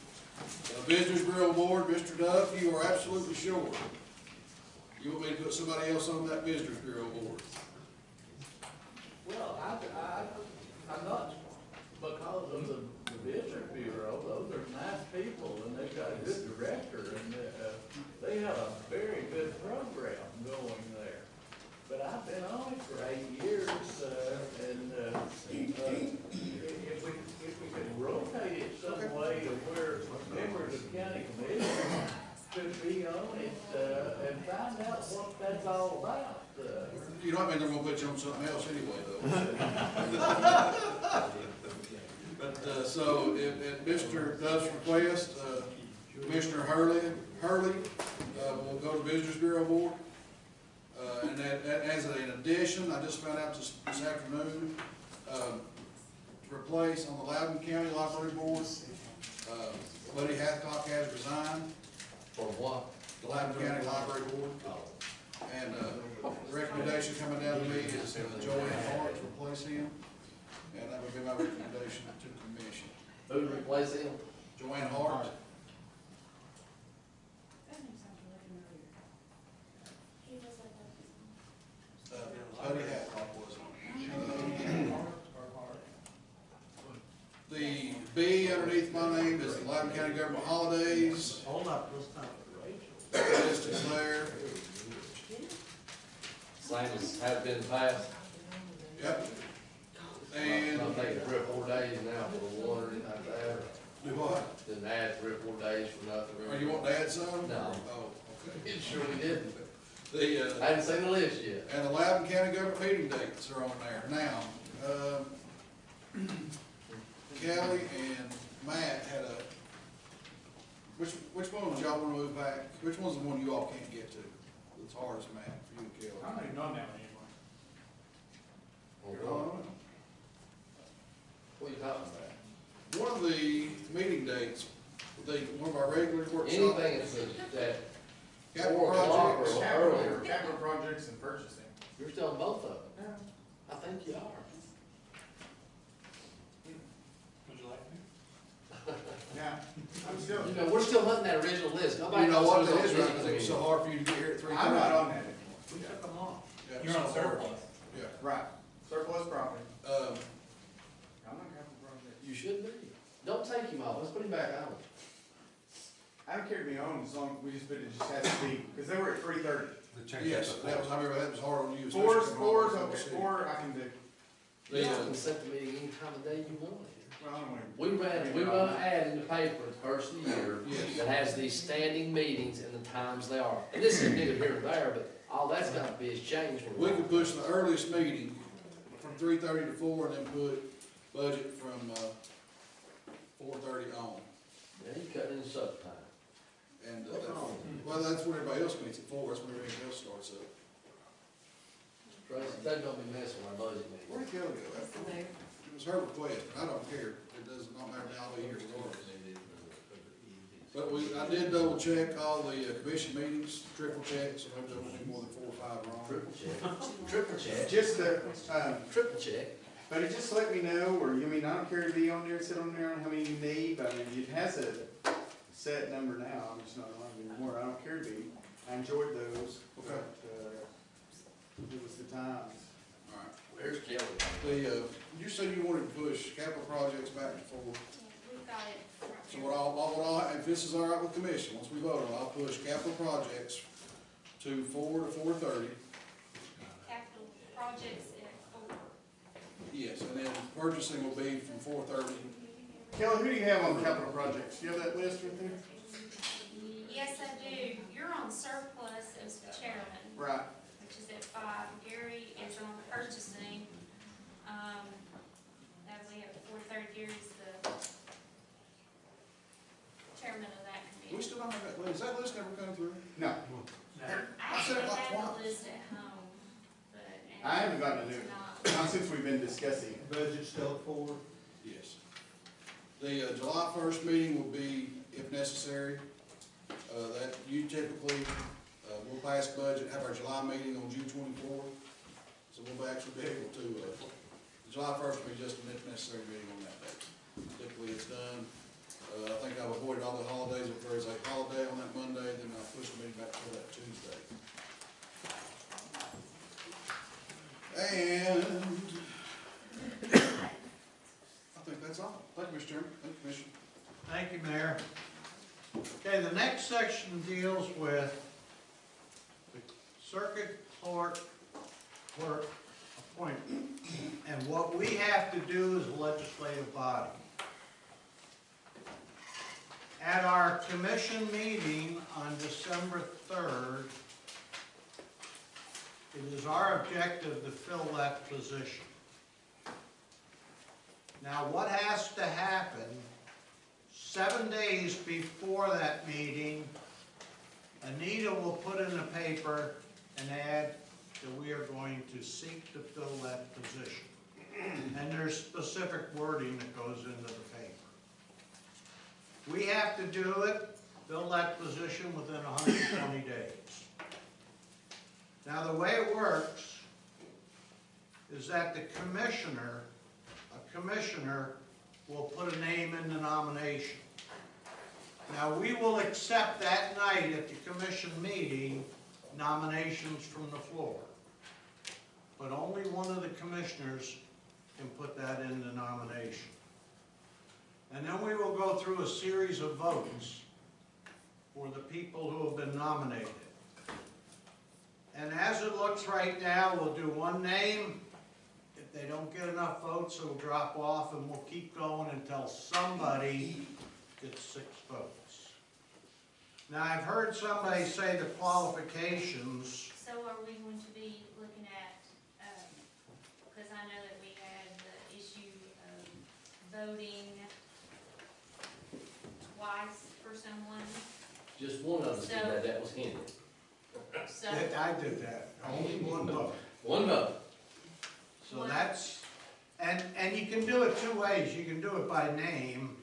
Visitors Bureau Board, Mr. Duff, you are absolutely sure you want me to put somebody else on that Visitors Bureau Board? Well, I'm not, because of the Visitor Bureau, those are nice people, and they've got a good director, and they have a very good program going there. But I've been on it for 8 years, and if we could rotate it some way to where members of county commission could be on it, and find out what that's all about. You know, I mean, they're gonna put you on something else anyway, though. But, so, at Mr. Duff's request, Commissioner Hurley, will go to Visitors Bureau Board. And that, as an addition, I just found out this afternoon, to replace on the Loudon County Library Board, Buddy Hathcock has resigned. For what? The Loudon County Library Board. And, the recommendation coming down to me is Joanne Hart to replace him. And that would be my recommendation to the commission. Who to replace him? Joanne Hart. He was like that. Buddy Hathcock was. The B underneath my name is the Loudon County Government Holidays. Hold up, let's not. The list is there. Same as have been passed. Yep. And, I'm taking 3 or 4 days now for the water and like that. do what? Didn't add 3 or 4 days for nothing. Are you wanting to add some? No. Oh, okay. It surely didn't. The, I haven't seen the list yet. and the Loudon County Government meeting dates are on there. Now, Kelly and Matt had a, which one would y'all wanna move back? Which one's the one you all can't get to? It's hardest, Matt, for you and Kelly. I'm not even on that one anymore. You're on it? What are you talking about? One of the meeting dates, one of our regular workshops. Anything that Capital 4 o'clock projects. or earlier. Capital projects and purchasing. You're still on both of them. I think you are. Would you like me? Yeah, I'm still. You know, we're still hunting that original list. Nobody You know knows what, who's that on is the right, list. because it was so hard for you to get here at 3:30. I'm not on that anymore. We took them off. Yeah, You're on so hard. surplus. Yeah. Right, surplus property. Um, I'm not capital project. You should be. Don't take him off. Let's put him back on. I don't care to be on as long, we just, but it just has to be, because they were at 3:30. yes, that was, I remember that was hard on you. especially Four, coming all the way from the okay, city. 4 I can do. You can set the meeting any time of day you want. Well, I don't want We run an ad in the paper at the first of the year Yes. that has these standing meetings and the times they are. And this is neither here nor there, but all that's got to be is changed. We could push the earliest meeting from 3:30 to 4, and then put budget from 4:30 on. Yeah, you cutting in supper time. And, well, that's when everybody else meets at 4, that's when everybody else starts up. Tracy, they're gonna be messing with our budget meeting. Where'd Kelly go? It was her request, I don't care, it does not matter now, I'll be here regardless. But I did double check all the commission meetings, triple check, so maybe there won't be more than 4 or 5 wrong. Triple check. Triple check. Just Triple check. but it just let me know, or you mean, I don't care to be on there, sit on there, how many you need, but I mean, it has a set number now, I'm just not on it anymore, I don't care to be. I enjoyed those, Okay. but, it was the times. All right. Where's Kelly? You said you wanted to push capital projects back to 4. We've got it. So if this is all right with commission, once we vote on it, I'll push capital projects to 4 to 4:30. Capital projects at 4. Yes, and then purchasing will be from 4:30. Kelly, who do you have on capital projects? Do you have that list right there? Yes, I do. You're on surplus as the chairman, Right. which is at 5. Gary is on purchasing. As we have 4:30, Gary's the chairman of that We committee. still don't have that list. That list never come through? No, I actually said it like have twice. the list at home, but. I haven't gotten a new, Tonight. not since we've been discussing. Budget still at 4? Yes. The July 1st meeting will be, if necessary, that you typically, we'll pass budget, have our July meeting on June 24th. So we'll actually be able to, July 1st will be just an if necessary meeting on that day. Typically it's done. I think I've avoided all the holidays. If there is a holiday on that Monday, then I'll push the meeting back to that Tuesday. And I think that's all. Thank you, Mr. Chairman. Thank you, Commissioner. Thank you, Mayor. Okay, the next section deals with the circuit clerk appointment. And what we have to do as a legislative body. At our commission meeting on December 3rd, it is our objective to fill that position. Now, what has to happen, 7 days before that meeting, Anita will put in the paper an ad that we are going to seek to fill that position. And there's specific wording that goes into the paper. We have to do it, fill that position within 120 days. Now, the way it works is that the commissioner, a commissioner, will put a name in the nomination. Now, we will accept that night at the commission meeting nominations from the floor. But only one of the commissioners can put that in the nomination. And then we will go through a series of votes for the people who have been nominated. And as it looks right now, we'll do one name. If they don't get enough votes, it'll drop off, and we'll keep going until somebody gets 6 votes. Now, I've heard somebody say the qualifications. So are we going to be looking at, because I know that we had the issue of voting twice for someone, Just one of us did that, that was Henry. so. I did that, only one vote. One vote. So that's, and you can do it 2 ways. You can do it by name,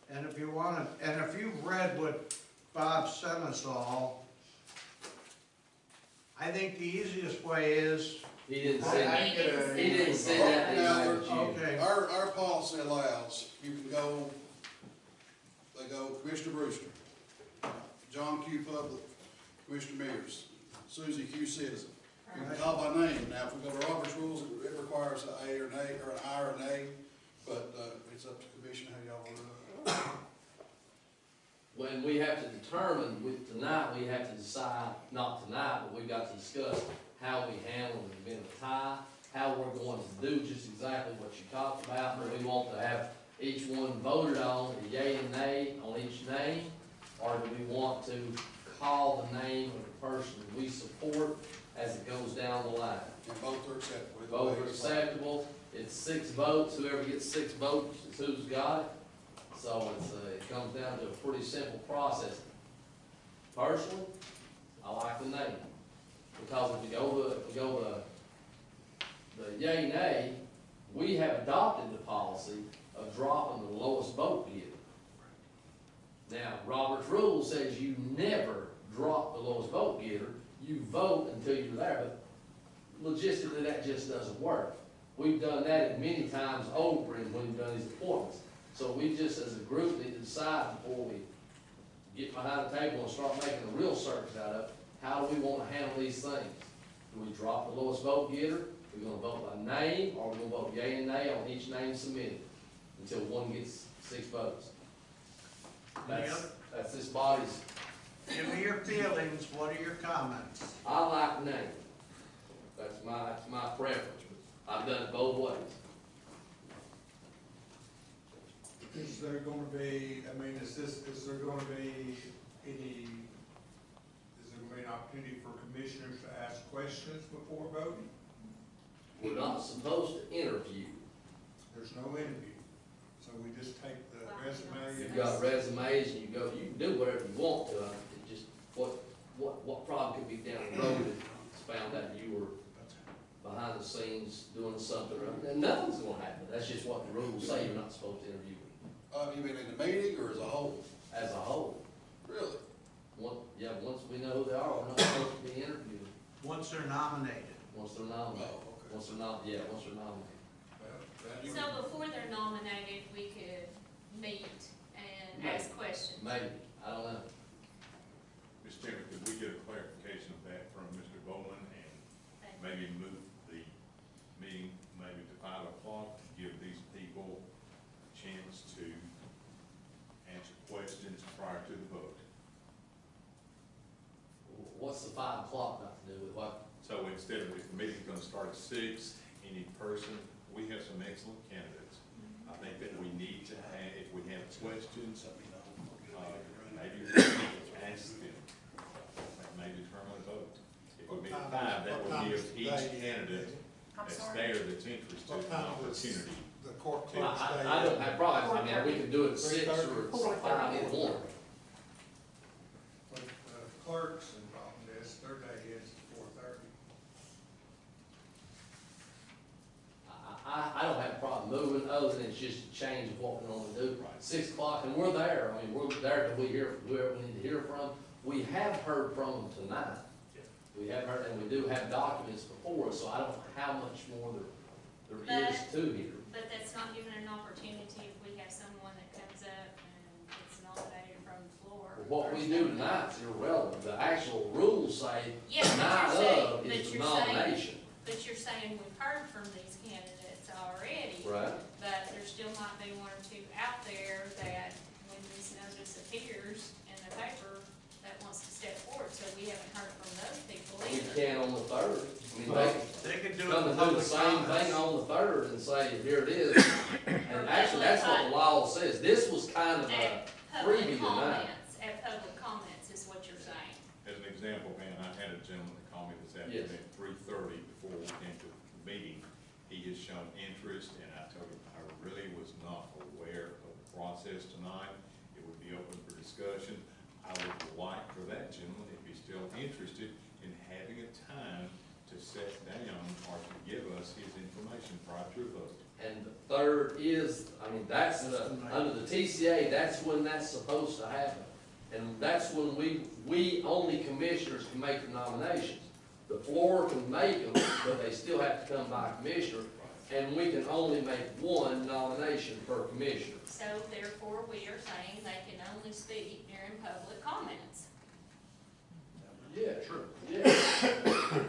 and if you want to, and if you've read what Bob sent us all, I think the easiest way is. He didn't say that. He didn't say He didn't say that. Now, Okay. our policy allows, you can go, they go Commissioner Brewster, John Q. Public, Commissioner Mears, Susie Q. Citizen. You can call by name. Now, if we go to Robert's rules, it requires an A or an A, or an I or an A, but, it's up to commission how y'all want to do it. When we have to determine, tonight, we have to decide, not tonight, but we've got to discuss how we handle it being a tie, how we're going to do just exactly what you talked about. Do we want to have each one voted on, a yea and nay on each name? Or do we want to call the name of the person we support as it goes down the line? And both are acceptable. Both are acceptable. It's 6 votes. Whoever gets 6 votes is who's got it. So it comes down to a pretty simple process. Personally, I like the name, because if you go the yay, nay, we have adopted the policy of dropping the lowest vote getter. Now, Robert's rule says you never drop the lowest vote getter, you vote until you're there, but logistically, that just doesn't work. We've done that many times over and when we've done these appointments. So we just, as a group, need to decide before we get behind the table and start making a real circus out of it, how do we want to handle these things? Do we drop the lowest vote getter? We're gonna vote by name, or we're gonna vote yea and nay on each name submitted, until one gets 6 votes. That's this body's. Give me your feelings, what are your comments? I like name. That's my preference. I've done it both ways. Is there gonna be, I mean, is there gonna be an opportunity for commissioners to ask questions before voting? We're not supposed to interview. There's no interview, so we just take the resume. You've got resumes, and you can do whatever you want to. It just, what problem could be down the road if it's found out you were behind the scenes doing something, and nothing's gonna happen. That's just what the rules say, you're not supposed to interview. You mean in the meeting or as a whole? As a whole. Really? Once we know who they are, we're not supposed to be interviewing. Once they're nominated. Once they're nominated. Oh, okay. Once they're nominated. So before they're nominated, we could meet and ask questions. Maybe, I don't know. Mr. Chairman, could we get a clarification of that from Mr. Bowman and maybe move the meeting maybe to 5 o'clock to give these people a chance to answer questions prior to the vote? What's the 5 o'clock got to do with what? So instead of, if the meeting's gonna start at 6, any person, we have some excellent candidates. I think that we need to have, if we have questions, maybe we need to ask them, maybe determine a vote. If we meet at 5, that will give each candidate that's there that's interested an opportunity. The court I don't have problems. I mean, we can do it at 6 or 5, either one. Clerks and problem is, their day ends at 4:30. I don't have a problem moving, other than it's just a change of what we normally do. 6 o'clock, and we're there. I mean, we're there till we hear from whoever we need to hear from. We have heard from them tonight. We have heard, and we do have documents before us, so I don't know how much more there is to here. But that's not giving an opportunity if we have someone that comes up and gets nominated from the floor. What we do tonight's irrelevant. The actual rules say Yeah, but night you're saying, of is the nomination. but you're saying we've heard from these candidates already. Right. But there still might be 1 or 2 out there that when this notice appears in the paper, that wants to step forward, so we haven't heard from those people We either. can on the 3rd. I mean, They could do it come in and do the public same comments. thing on the 3rd and say, here it is. And actually, that's what the law says. This was kind of a freebie tonight. At public comments is what you're saying. As an example, man, I had a gentleman that called me this afternoon at 3:30 before we came to the meeting. He has shown interest, and I told him I really was not aware of the process tonight. It would be open for discussion. I would like for that gentleman, if he's still interested, in having a time to sit down or to give us his information prior to a vote. And the 3rd is, I mean, that's under the TCA, that's when that's supposed to happen. And that's when we only commissioners can make the nominations. The floor can make them, but they still have to come by commissioner, and we can only make 1 nomination per commissioner. So therefore, we are saying they can only speak during public comments. Yeah, true. Yeah.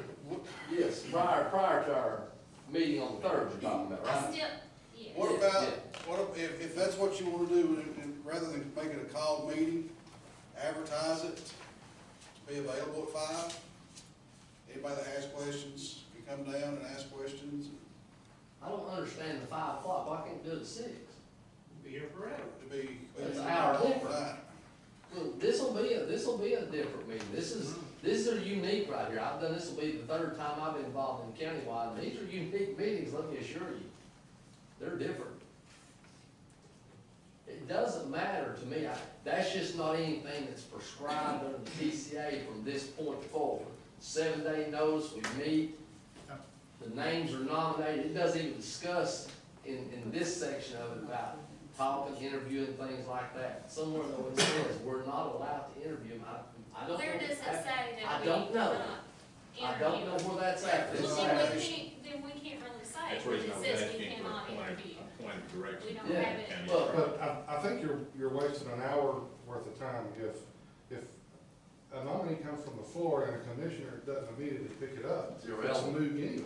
Yes, prior to our meeting on the 3rd, you're talking about, right? Still, yeah. What about, if that's what you wanna do, and rather than make it a called meeting, advertise it, be available at 5? Anybody that has questions can come down and ask questions. I don't understand the 5 o'clock, why can't we do it at 6? Be here forever. To be. It's an hour different. Overnight. Well, this'll be a different meeting. This is unique right here. I've done, this will be the 3rd time I've been involved in countywide, and these are unique meetings, let me assure you. They're different. it doesn't matter to me. That's just not anything that's prescribed under the TCA from this point forward. 7-day notice, we meet, the names are nominated. It doesn't even discuss in this section of it about talking, interviewing, things like that. Somewhere though it says we're not allowed to interview them. I don't know. Where does it say that I we don't know. cannot I don't know where that's at. Well, then we can't really say, That's the because reason it I was says we asking for cannot interview. a point of direction. We don't Yeah. have it. Well, But I think you're wasting an hour worth of time if a nominee comes from the floor and a commissioner doesn't immediately pick it up. It's It's a irrelevant. moot anyway.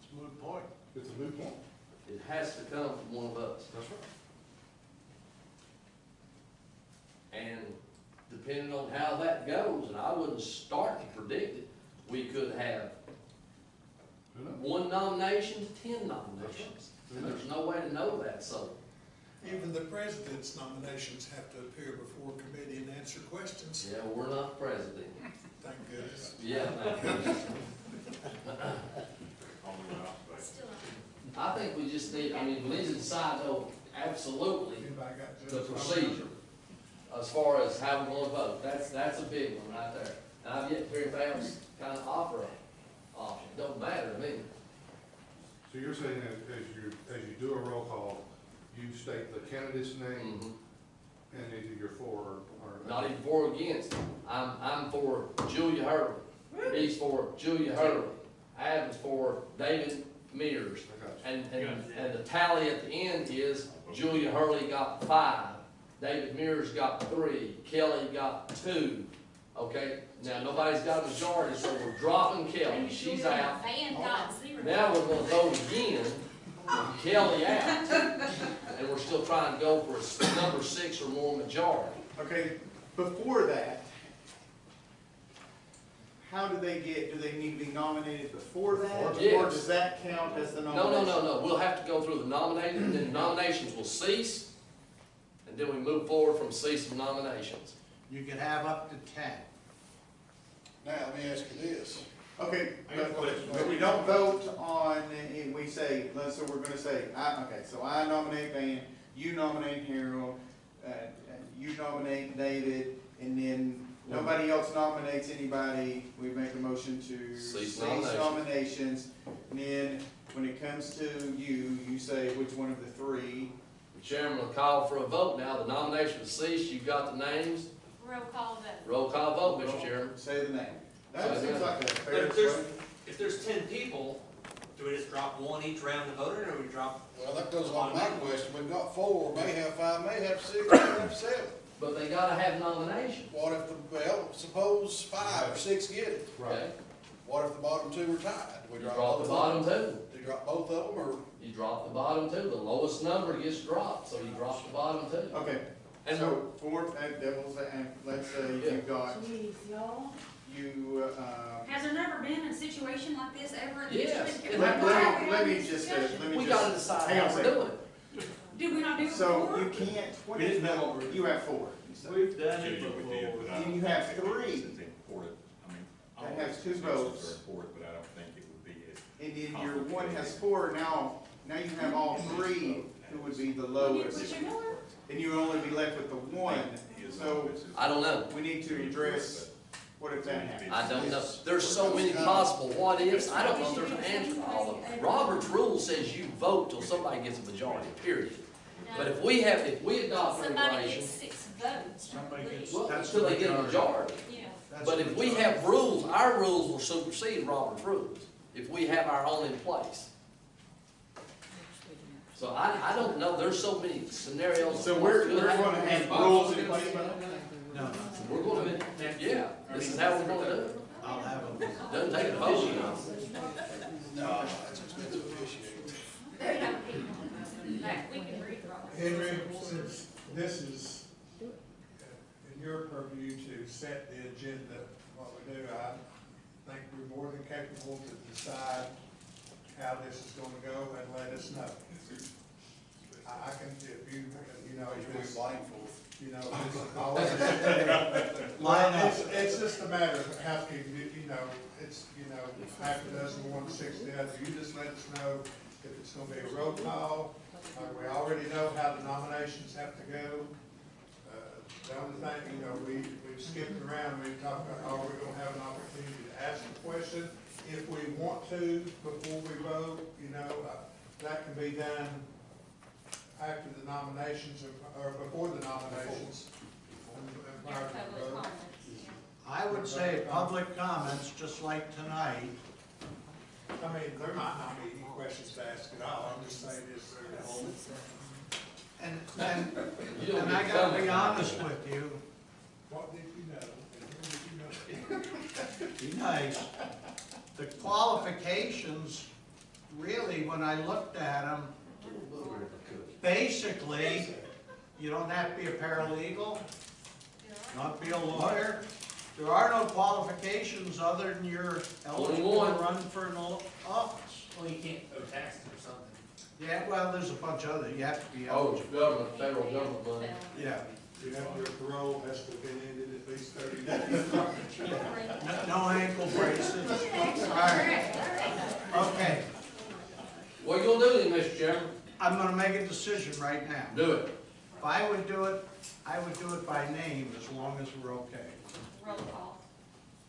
It's a moot point. It's a moot point. It has to come from one of us. That's right. And depending on how that goes, and I wouldn't start to predict it, we could have Who knows? 1 nomination to 10 nominations. And there's no way to know that, so. Even the president's nominations have to appear before committee and answer questions. Yeah, we're not president. Thank goodness. Yeah. Still, I think we just need, I mean, we need to decide though, absolutely, Anybody got the judges? procedure. As far as how we're gonna vote, that's a big one right there. And I've yet to hear anybody else kind of offer an option. It don't matter to me. So you're saying that as you do a roll call, you state the candidate's name Mhm. and either you're for or. Not even for or against. I'm for Julia Hurley. He's for Julia Hurley. Adam's for David Mears. I got you. And the tally at the end is Julia Hurley got 5, David Mears got 3, Kelly got 2. Okay, now nobody's got a majority, so we're dropping Kelly, she's out. Van got 0. Now we're gonna vote again, with Kelly out. And we're still trying to go for a number 6 or more majority. Okay, before that, how do they need to be nominated before that? Yes. Or does that count as the nomination? No, we'll have to go through the nominating, and then nominations will cease, and then we move forward from ceasing nominations. You could have up to 10. Now, let me ask you this. Okay, I got a question. but we don't vote on, we say, so we're gonna say, so I nominate Van, you nominate Harold, you nominate David, and then nobody else nominates anybody, we make a motion to Cease cease nominations. nominations. And then, when it comes to you, you say which one of the 3. The chairman will call for a vote now, the nomination will cease, you've got the names, Roll call vote. roll call vote, Mr. Chairman. Say the name. That Say seems the like a But fair if there's 10 people, do we just drop 1 each round to vote, or do we drop? Well, that goes on my question. We've got 4, may have 5, may have 6, may have 7. But they gotta have nominations, What if suppose 5 or 6 get it? okay? What if the bottom 2 are tied? We You drop the both bottom of them? 2, Do you drop both of them, or? you drop the bottom 2, the lowest number gets dropped, so you drop the bottom 2. Okay, And so for devil's, let's say you've got, Jeez, y'all. you, Has there never been a situation like this ever in Yes. history? let me just, We gotta decide hang on how a we're second. doing it. Did we not do it So before? you can't, what We is didn't know that? what we were- You have 4. you said. We've done it Usually we did, before. but I don't And you have think 3. it's important. I mean, all That has those 2 positions votes. are important, but I don't think it would be as. And then your one has 4, now you have all 3 who would be the lowest. But you know what? And you would only be left with the 1, so I don't know. we need to address, what if that happens? I don't know. There's so many possible what ifs. I don't know if there's an answer to all of them. Robert's rule says you vote till somebody gets a majority, period. But if we adopt Somebody regulation, gets 6 votes. Somebody gets- well, That's until they the get a majority. majority. Yeah. That's But the if we majority. have rules, our rules will supersede Robert's rules, if we have our own in place. So I don't know, there's so many scenarios. So we're gonna have rules in place. No, We're gonna, yeah, this is how we're gonna do it. I'll have them. Doesn't take a vote, you know. No, that's expensive to officiate. There you go. Like, we can read Robert. Henry, since this is in your purview to set the agenda, what we do, I think we're more than capable to decide how this is gonna go and let us know. I can, if you know, this, you know, it's just a matter of housekeeping, you know, it's, you know, half a dozen, 1/6 the other, you just let us know if it's gonna be a roll call, we already know how the nominations have to go. The only thing, you know, we've skipped around, we've talked about, are we gonna have an opportunity to ask a question? If we want to, before we vote, you know, that can be done after the nominations or before the nominations. and prior to the Public vote. comments, yeah. I would say public comments, just like tonight. I mean, there might not be any questions to ask at all, I'm just saying is there. And You don't I get gotta be public honest comment. with you, What did you know? And who did you know? be nice. The qualifications, really, when I looked at them, basically, you don't have to be a paralegal, not be a lawyer. There are no qualifications other than you're eligible to 21. run for an office. Well, you can't owe taxes or something. Yeah, well, there's a bunch of other, you have to be Oh, eligible. it's government, federal government money. Yeah, You have your parole has to have been ended at least 30 days. no ankle braces. All right, okay. What you gonna do then, Mr. Chairman? I'm gonna make a decision right now. Do it. If I would do it, I would do it by name as long as we're okay. Roll call.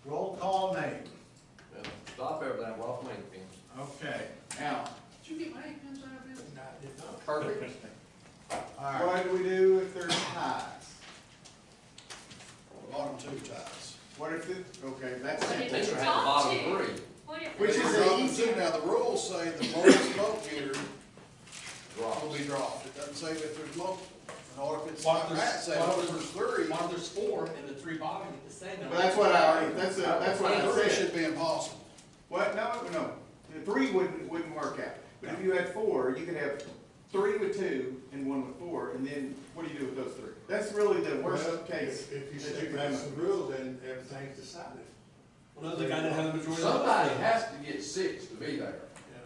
Roll call name. Yeah, stop everything, we're off main pen. Okay, now, Did you get my pens out of here? Perfect. all right. What do we do if there's ties? Bottom two ties. What if it, okay, that's What if simple. These are it's at the top bottom two? three. What if? Which is If the you're bottom easy- two, now the rules say the lowest vote getter Drop. will be dropped. It doesn't say if there's multiple. Or if it's What like if that, there's- say, what well, if if there's three, Why there's four and the three bottom get the same number? But that's what I already, that's what I three said. should be impossible. What, no, the three wouldn't work out. But if you had four, you could have three with two and one with four, and then what do you do with those three? That's really the worst Well, case. If you that say you could that's have. the rule, then everything's decided. Well, no, the guy that had the majority. Somebody has to get six to be there.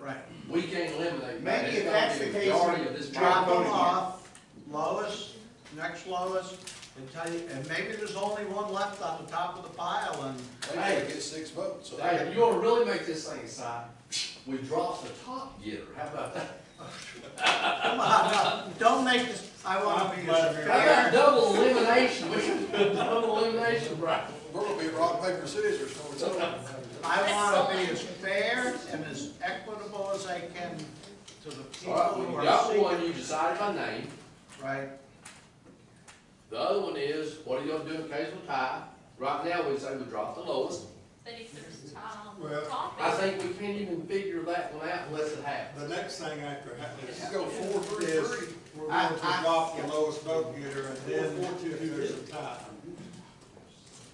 Right. We can't eliminate. that. Maybe It's if gotta that's be the a case, majority we of this drop body. Drop them again. off, lowest, next lowest, and tell you, and maybe there's only one left on the top of the pile, and They gotta get 6 votes. So Hey, if you wanna really make this thing aside, we drop the top getter, how about that? come on, no, don't make this, I wanna be as How fair. about double elimination, we should do double elimination, right? we're gonna be rock, paper, scissors, so it's over. I wanna be as fair and as equitable as I can to the people All right, who well, you are got one, seeking. you decided by name. Right, The other one is, what are you gonna do in case of a tie? Right now, we say we drop the lowest. But if there's on the Well, topic. I think we can't even figure that one out unless it happens. The next thing after happens You go 4, 3, is 3. we're going to drop the lowest vote getter and then if there's a tie.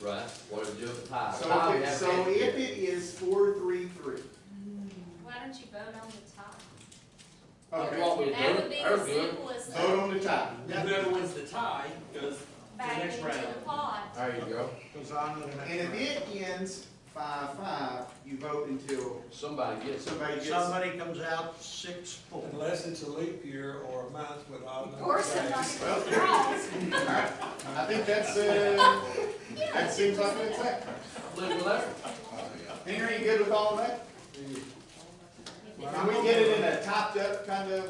Right, what do you do with the tie? So Tie, we if it, have so to- if it is 4-3-3, Why don't you vote on the top? That's okay, what we That would do, be they're the good. simplest. vote on the tie. Whoever wins the tie goes to the Back next into round. the pot. There you go. goes on to the next And if one. it ends 5-5, you vote until Somebody gets it. somebody gets. Somebody comes out 6-4. Unless it's a leap year or a month with odd Of number of course, somebody days. draws. Alright, I think that's, that seems like it's that. Live with that. Henry, you good with all of that? Can we get it in a topped up kind of,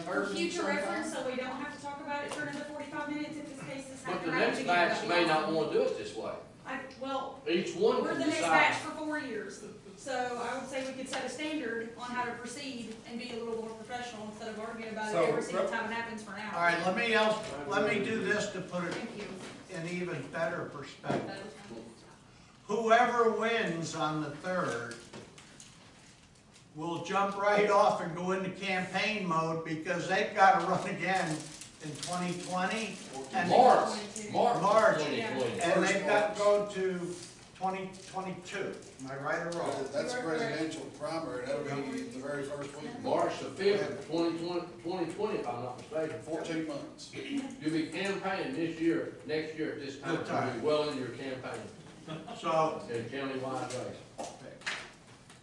For version future sometime? reference, so we don't have to talk about it for another 45 minutes if this case is But happening. the next batch may not wanna do it this way. Well, Each one we're can the next decide. batch for 4 years, so I would say we could set a standard on how to proceed and be a little more professional instead of arguing about it So, every single time it happens for now. All right, let me do this to put it Thank you. in even better perspective. Whoever wins on the 3rd will jump right off and go into campaign mode because they've got to run again in 2020. And March, March. March 2020. And they've got to go to 2022. Am I right or wrong? That's presidential primary, that'll be the very first week. March the 5th, 2020, if I'm not mistaken. 14 months. You'll be campaigning this year, next year at this time. Good time. You'll be well into your campaign So, in a countywide race.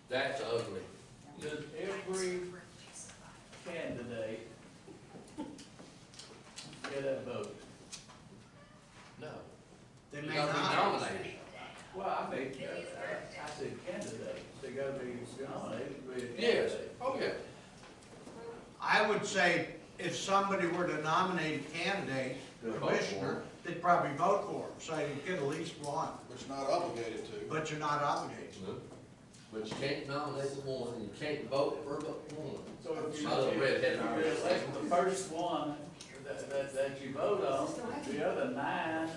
That's ugly. Does every candidate get a vote? No. they You may gotta be not. nominated. Well, I mean, I said candidate, they gotta be nominated to be a Yes, candidate. oh yeah. would say if somebody were to nominate a candidate, commissioner, they'd probably vote for him, so you get at least one, But you're not obligated to. but you're not obligated. But you can't nominate the one, and you can't vote for but one. So if My little redheaded you elect the first one that you vote on, the other 9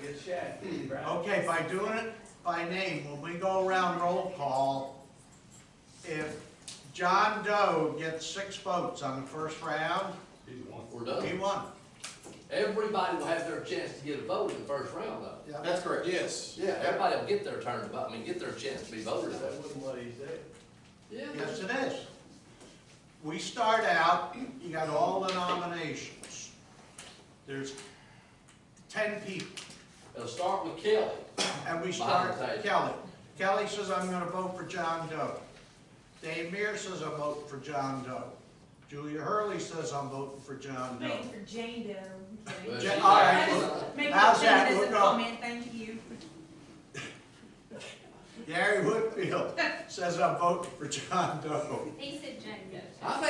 get shafted, right? Okay, by doing it by name, when we go around roll call, if John Doe gets 6 votes on the first round, We're done. he won. Everybody will have their chance to get a vote in the first round, though. Yeah. That's correct, yes. Yeah, everybody will get their turn to vote, get their chance to be voted That on. wasn't what he said. Yeah. Yes, it is. We start out, you got all the nominations. There's 10 people, It'll start with Kelly. and we start Behind the with table. Kelly. Kelly says, I'm gonna vote for John Doe. Dave Mears says, I'm voting for John Doe. Julia Hurley says, I'm voting for John Doe. Thank you for Jane Doe. Well, Ja- she- all right, well, Maybe how's Jane that? as We'll a go. comment, thank you. Gary Whitfield says, I'm voting for John Doe. He said Jane Doe. I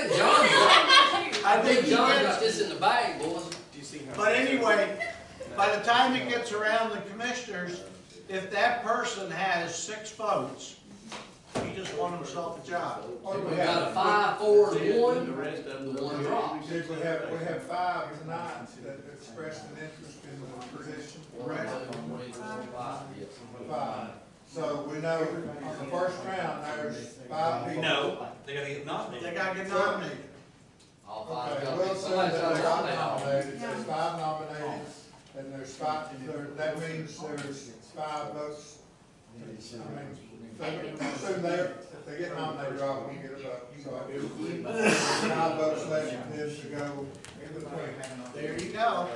think John he got gets- this in the bag, boys. But anyway, by the time it gets around the commissioners, if that person has 6 votes, he just won himself a job. If we got a 5, 4, and The 1, rest of them. the one drops. We have 5 tonight that expressed an interest in the position. 1, 2, 3, 4, 5, yes. 5. So we know on the first round, there's 5 people. No, they gotta get nominated. They gotta get nominated. All 5 Okay, got we'll to say somebody's that got they to got nominate. nominated, there's 5 nominated, and there's 5, that means there's 5 votes. I mean, assume if they get nominated, all of them get a vote, so there's 5 votes left for them to go in between. There you go.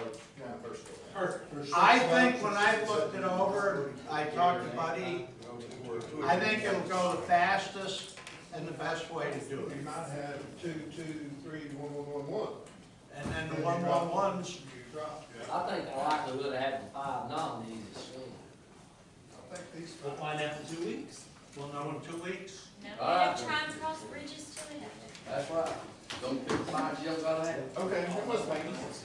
Perfect. I think when I looked it over, I talked to Buddy, I think it'll go the fastest and the best way to do You it. might have 2, 2, 3, 1, 1, 1, 1. And then the 1-1-1s, You drop. I think the likelihood of having 5 nominees is slim. I think these We'll find out in 2 weeks. we'll know in 2 weeks. No, All we right. don't try and cross bridges till we have to. That's right. Don't pick 5 you don't gotta have. Okay, that must make sense.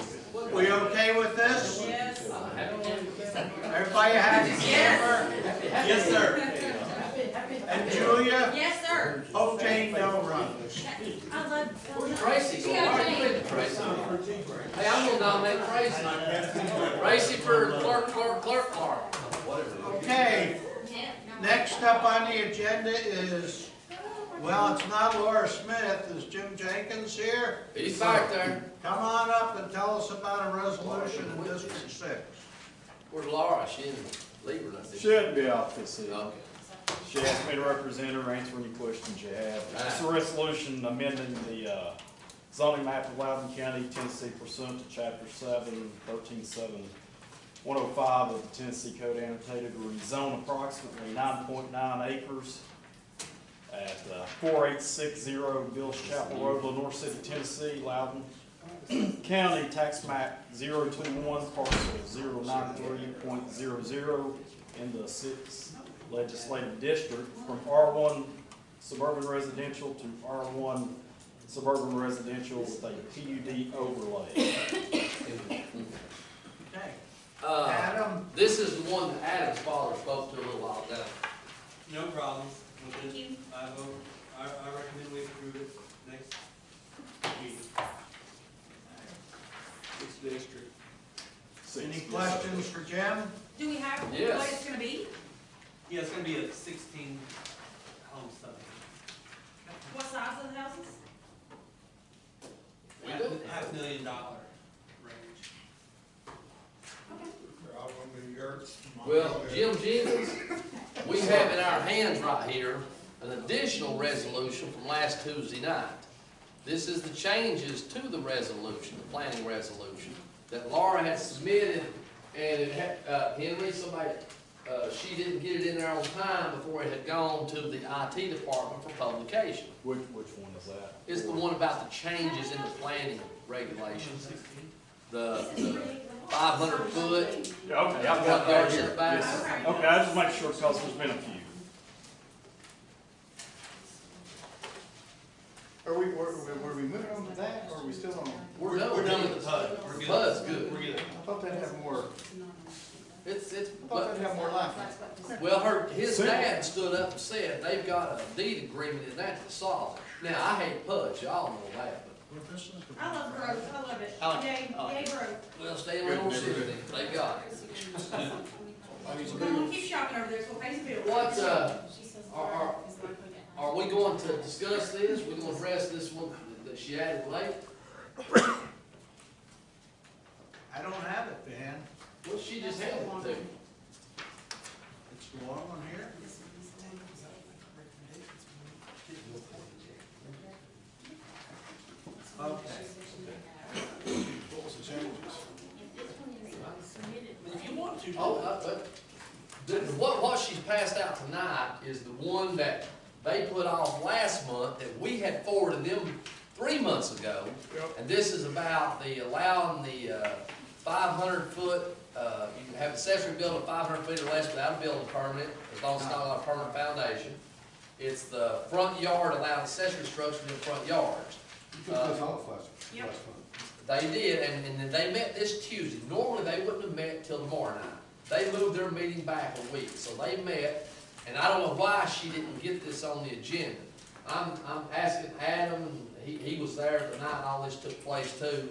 We okay with this? Yes. I'm happy camper. Everybody happy camper? Yes, sir. And Julia, Yes, sir. hope Jane Doe runs. I love. Where's Tracy going? Yeah, Why are you Jane. with Tracy? Hey, I'm gonna nominate Tracy. Tracy for clerk. Whatever. Okay, Yeah, no. next up on the agenda is, well, it's not Laura Smith, is Jim Jenkins here? He's back there. Come on up and tell us about a resolution in District 6. Where's Laura? She didn't leave or nothing. Should be off this evening. Okay. She asked me to represent her, answer any questions you have. It's a resolution amending the zoning map of Loudon County, Tennessee pursuant to Chapter 7, 13-7, 105 of the Tennessee Code Annotated to rezone approximately 9.9 acres at 4860 Bills Chapel Road, Lenore City, Tennessee, Loudon County, tax map 021, parcel 093.00 in the 6th legislative district from R1 suburban residential to R1 suburban residential with a PUD overlay. Okay. Uh, Adam, this is the one that Adam's father spoke to a little while ago. No problem with Thank it. you. I recommend we approve it next meeting. 6th district. any questions for Jim? Do we have Yes. what it's gonna be? Yeah, it's gonna be a 16 home study. What size of the houses? We do. $500,000 range. They're all gonna be yurts. Well, Jim Jenkins, we have in our hands right here an additional resolution from last Tuesday night. This is the changes to the resolution, the planning resolution, that Laura had submitted, and it had, Henry, she didn't get it in there on time before it had gone to the IT department for publication. Which one is that? It's the one about the changes in the planning regulations. The 500 foot. Yeah, okay, I've got Front that yard here. setback. Yes. Okay, I just make sure because there's been a few. Are we, were we moving on to that, or are we still on? We're done with the PUD. The PUD's good. We're good. I thought that'd have more, It's, I thought that'd have more life. well, his dad stood up and said, they've got a deed agreement in that to solve it. Now, I hate PUDs, y'all know that, but, I love growth, I love it. I like- Yay, I like yay it. growth. well, stay in Little City, they got it. Come on, keep shopping over there, so we'll pay the bill. What, are we going to discuss this? We're gonna address this one that she added late? I don't have it, Ben. Well, she just handed it to me. It's the long one here. Okay. What was the changes? If you want to. Oh, but, what she's passed out tonight is the one that they put off last month that we had forwarded them 3 months ago. And this is about the allowing the 500-foot, you can have accessory building 500 feet or less without a building permit, as long as it's not on a permanent foundation. It's the front yard allowed accessory structures in the front yards. You took this off last Yep. month. They did, and then they met this Tuesday. Normally, they wouldn't have met till tomorrow night. They moved their meeting back a week, so they met, and I don't know why she didn't get this on the agenda. I'm asking Adam, and he was there the night all this took place too,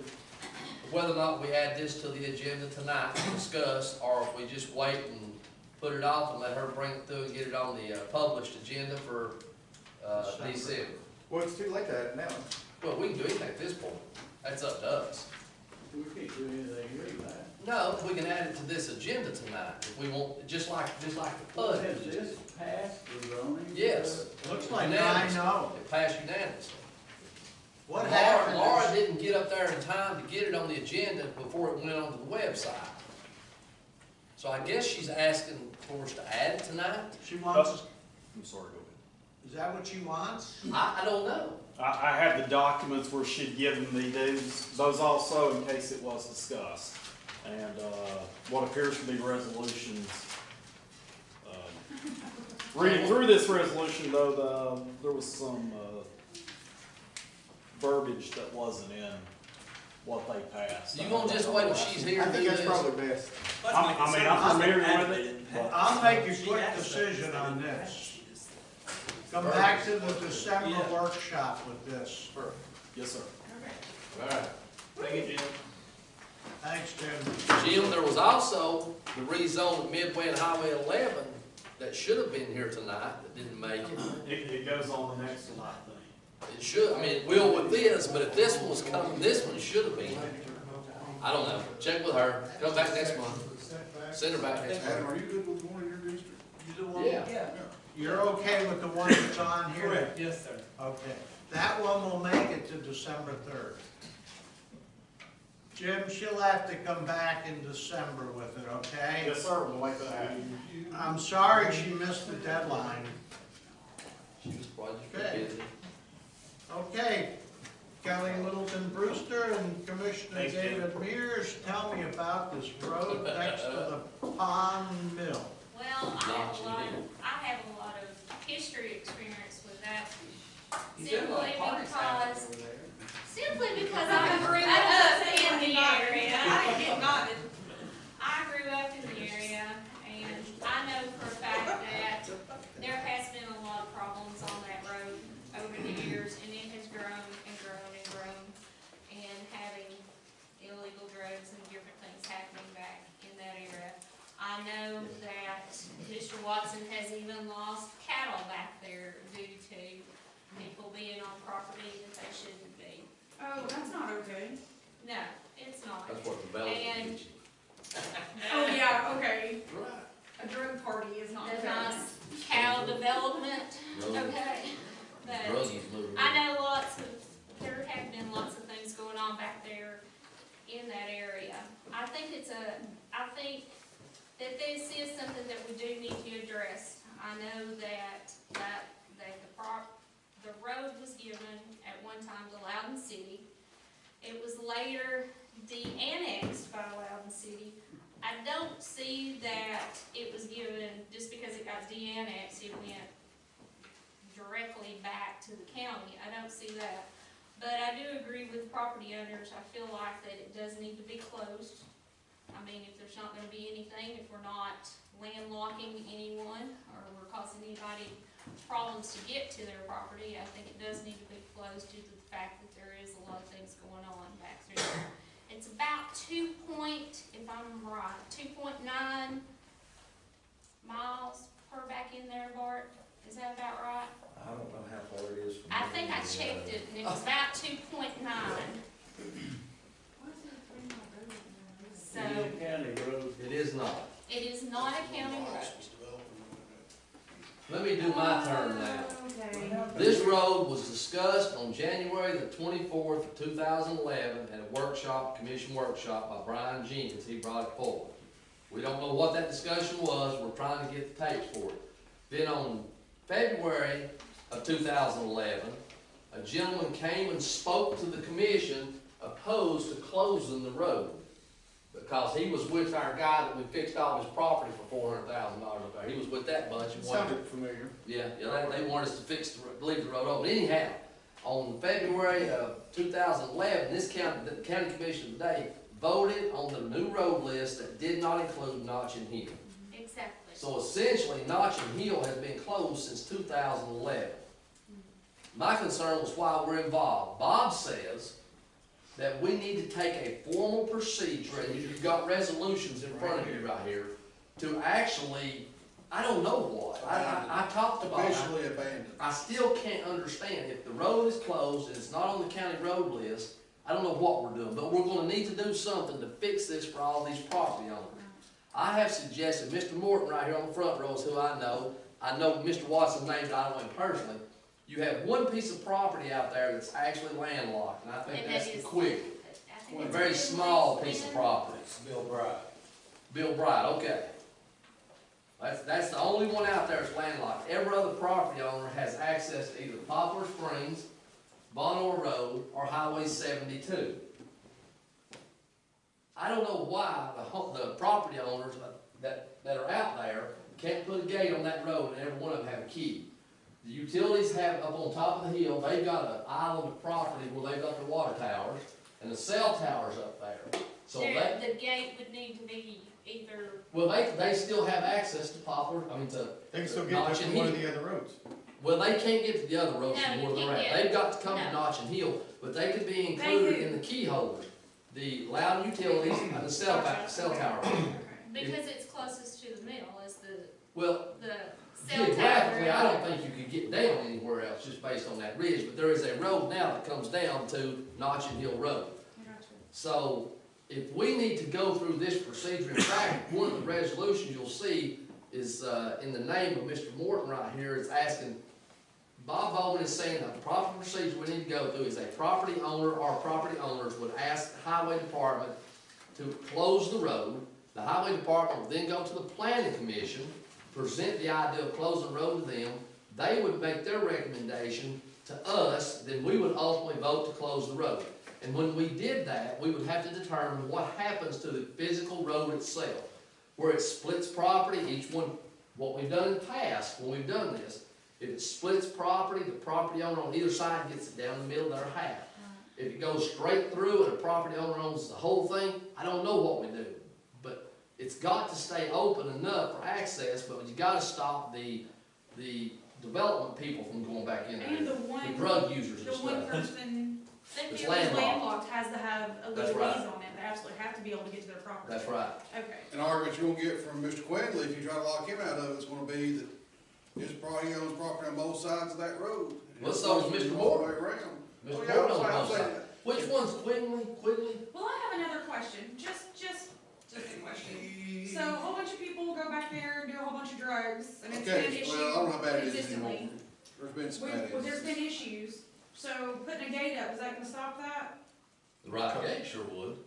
whether or not we add this to the agenda tonight to discuss, or if we just wait and put it off and let her bring it through and get it on the published agenda for December. Well, it's too late to add it now. Well, we can do anything at this point. That's up to us. We can't do anything here, that. No, we can add it to this agenda tonight if we want, just like the PUD. Has this passed the zoning? Yes. Looks like Unanimously. 9-0. It passed unanimously. What happened? Laura didn't get up there in time to get it on the agenda before it went onto the website. So I guess she's asking for us to add it tonight? She wants, I'm sorry, go ahead. is that what she wants? I don't know. I have the documents where she'd given me those also in case it was discussed. And, what appears to be resolutions. Reading through this resolution though, there was some, verbiage that wasn't in what they passed. You gonna just wait till she's here I and do think that's this? probably best. I'm familiar with it. I'll make a quick decision on this. Come back to the December workshop with this. Yes, sir. All right. Thank you, Jim. Thanks, Jim. Jim, there was also the rezone of Midway and Highway 11 that should have been here tonight that didn't make it. It goes on the next one, I think. It should, I mean, it will with this, but if this one was coming, this one should have been. I don't know. Check with her. Come back next month. Send her back next Adam, month. are you good with one in your district? Yeah. You're okay with the one that's on here? Correct, yes, sir. Okay. That one will make it to December 3rd. Jim, she'll have to come back in December with it, okay? Yes, sir, we'll make that happen. I'm sorry she missed the deadline. She was probably just Okay. busy. Okay, Kelly Littleton Brewster and Commissioner Thanks, Jim. David Mears, tell me about this road next to the pond mill. Well, I have a lot of history experience with that. Simply because I grew up in the area. I didn't get nodded. I grew up in the area, and I know for a fact that there has been a lot of problems on that road over the years, and it has grown and grown and grown, and having illegal drugs and different things happening back in that area. I know that Mr. Watson has even lost cattle back there due to people being on property that they shouldn't be. Oh, that's not okay. No, it's not. That's what the bells And- teach. Oh, yeah, okay. Right. A drug party is not There's okay. not cow development, okay? But Drugs is moving. I know there have been lots of things going on back there in that area. I think that this is something that we do need to address. I know that the road was given at one time to Loudon City. It was later de-annexed by Loudon City. I don't see that it was given, just because it got de-annexed, it went directly back to the county. I don't see that. But I do agree with property owners. I feel like that it does need to be closed. I mean, if there's not gonna be anything, if we're not landlocking anyone, or we're causing anybody problems to get to their property, I think it does need to be closed due to the fact that there is a lot of things going on back through there. It's about 2.9 miles per back in there, Bart. Is that about right? I don't know how far it is from. I think I checked it, and it was about 2.9. So, It is a county road. It is not. it is not a county road. Let me do my turn now. Okay. This road was discussed on January the 24th of 2011 at a workshop, commission workshop by Brian Jenkins. He brought it forward. We don't know what that discussion was. We're trying to get the tapes for it. Then on February of 2011, a gentleman came and spoke to the commission opposed to closing the road, because he was with our guy that we fixed all his property for $400,000 up there. He was with that bunch and wanted. Sounded familiar. Yeah, they wanted us to fix leave the road open. Anyhow, on February of 2011, the county commission today voted on the new road list that did not include Notch and Hill. Exactly. So essentially, Notch and Hill has been closed since 2011. My concern was why we're involved. Bob says that we need to take a formal procedure, and you've got resolutions in front of you right here, to actually, I don't know what. I talked about it. Officially abandoned. I still can't understand, if the road is closed and it's not on the county road list, I don't know what we're doing, but we're gonna need to do something to fix this for all these property owners. I have suggested, Mr. Morton right here on the front row is who I know Mr. Watson's name, but I don't know him personally. You have one piece of property out there that's actually landlocked, and I think And that's that the is- Quick. I think A it's very been small leased piece of in. property. Bill Bright. Bill Bright, okay. That's the only one out there that's landlocked. Every other property owner has access to either Poplar Springs, Bonor Road, or Highway 72. I don't know why the property owners that are out there can't put a gate on that road and every one of them have a key. The utilities have, up on top of the hill, they've got an island of property where they've got their water towers, and the cell towers up there. So The gate would need to be either, well, they still have access to Poplar, to They can still get Notch to and one of Hill. the other roads. Well, they can't get to the other roads No, from you where they're can't at. get- They've got to come to no. Notch and Hill, but they could be included in the key holders, the Loudon utilities and the cell tower. because it's closest to the mill is the Well, cell tower. geographically, I don't think you could get down anywhere else just based on that ridge, but there is a road now that comes down to Notch and Hill Road. So, if we need to go through this procedure, in fact, one of the resolutions you'll see is, in the name of Mr. Morton right here, it's asking, Bob Bowman is saying that the proper procedure we need to go through is a property owner or property owners would ask the highway department to close the road. The highway department would then go to the planning commission, present the idea of closing the road to them. They would make their recommendation to us, then we would ultimately vote to close the road. And when we did that, we would have to determine what happens to the physical road itself. Where it splits property, each one, what we've done in the past, when we've done this, if it splits property, the property owner on either side gets it down the middle of their half. If it goes straight through and the property owner owns the whole thing, I don't know what we do. But it's got to stay open enough for access, but you gotta stop the development people from going back in there. And the drug users and The one stuff. person It's who is landlocked. landlocked has to have a That's legal right. ease on it. They absolutely have to be able to get to their property. That's right. Okay. An argument you're gonna get from Mr. Quinley, if you try to lock him out of it, it's gonna be that his property, he owns property on both sides of that road. Well, so does Mr. All the Moore. way around. Mr. Oh, yeah, Moore I'm owns saying- I'm both saying sides. Which one's Quigley? Well, I have another question, just a question. So a whole bunch of people go back there and do a whole bunch of drugs, and it's been an Okay, issue well, I don't know how bad it is consistently. anymore. There's been some Well, bad there's issues. been issues, so putting a gate up, is that gonna stop that? The right gate sure would.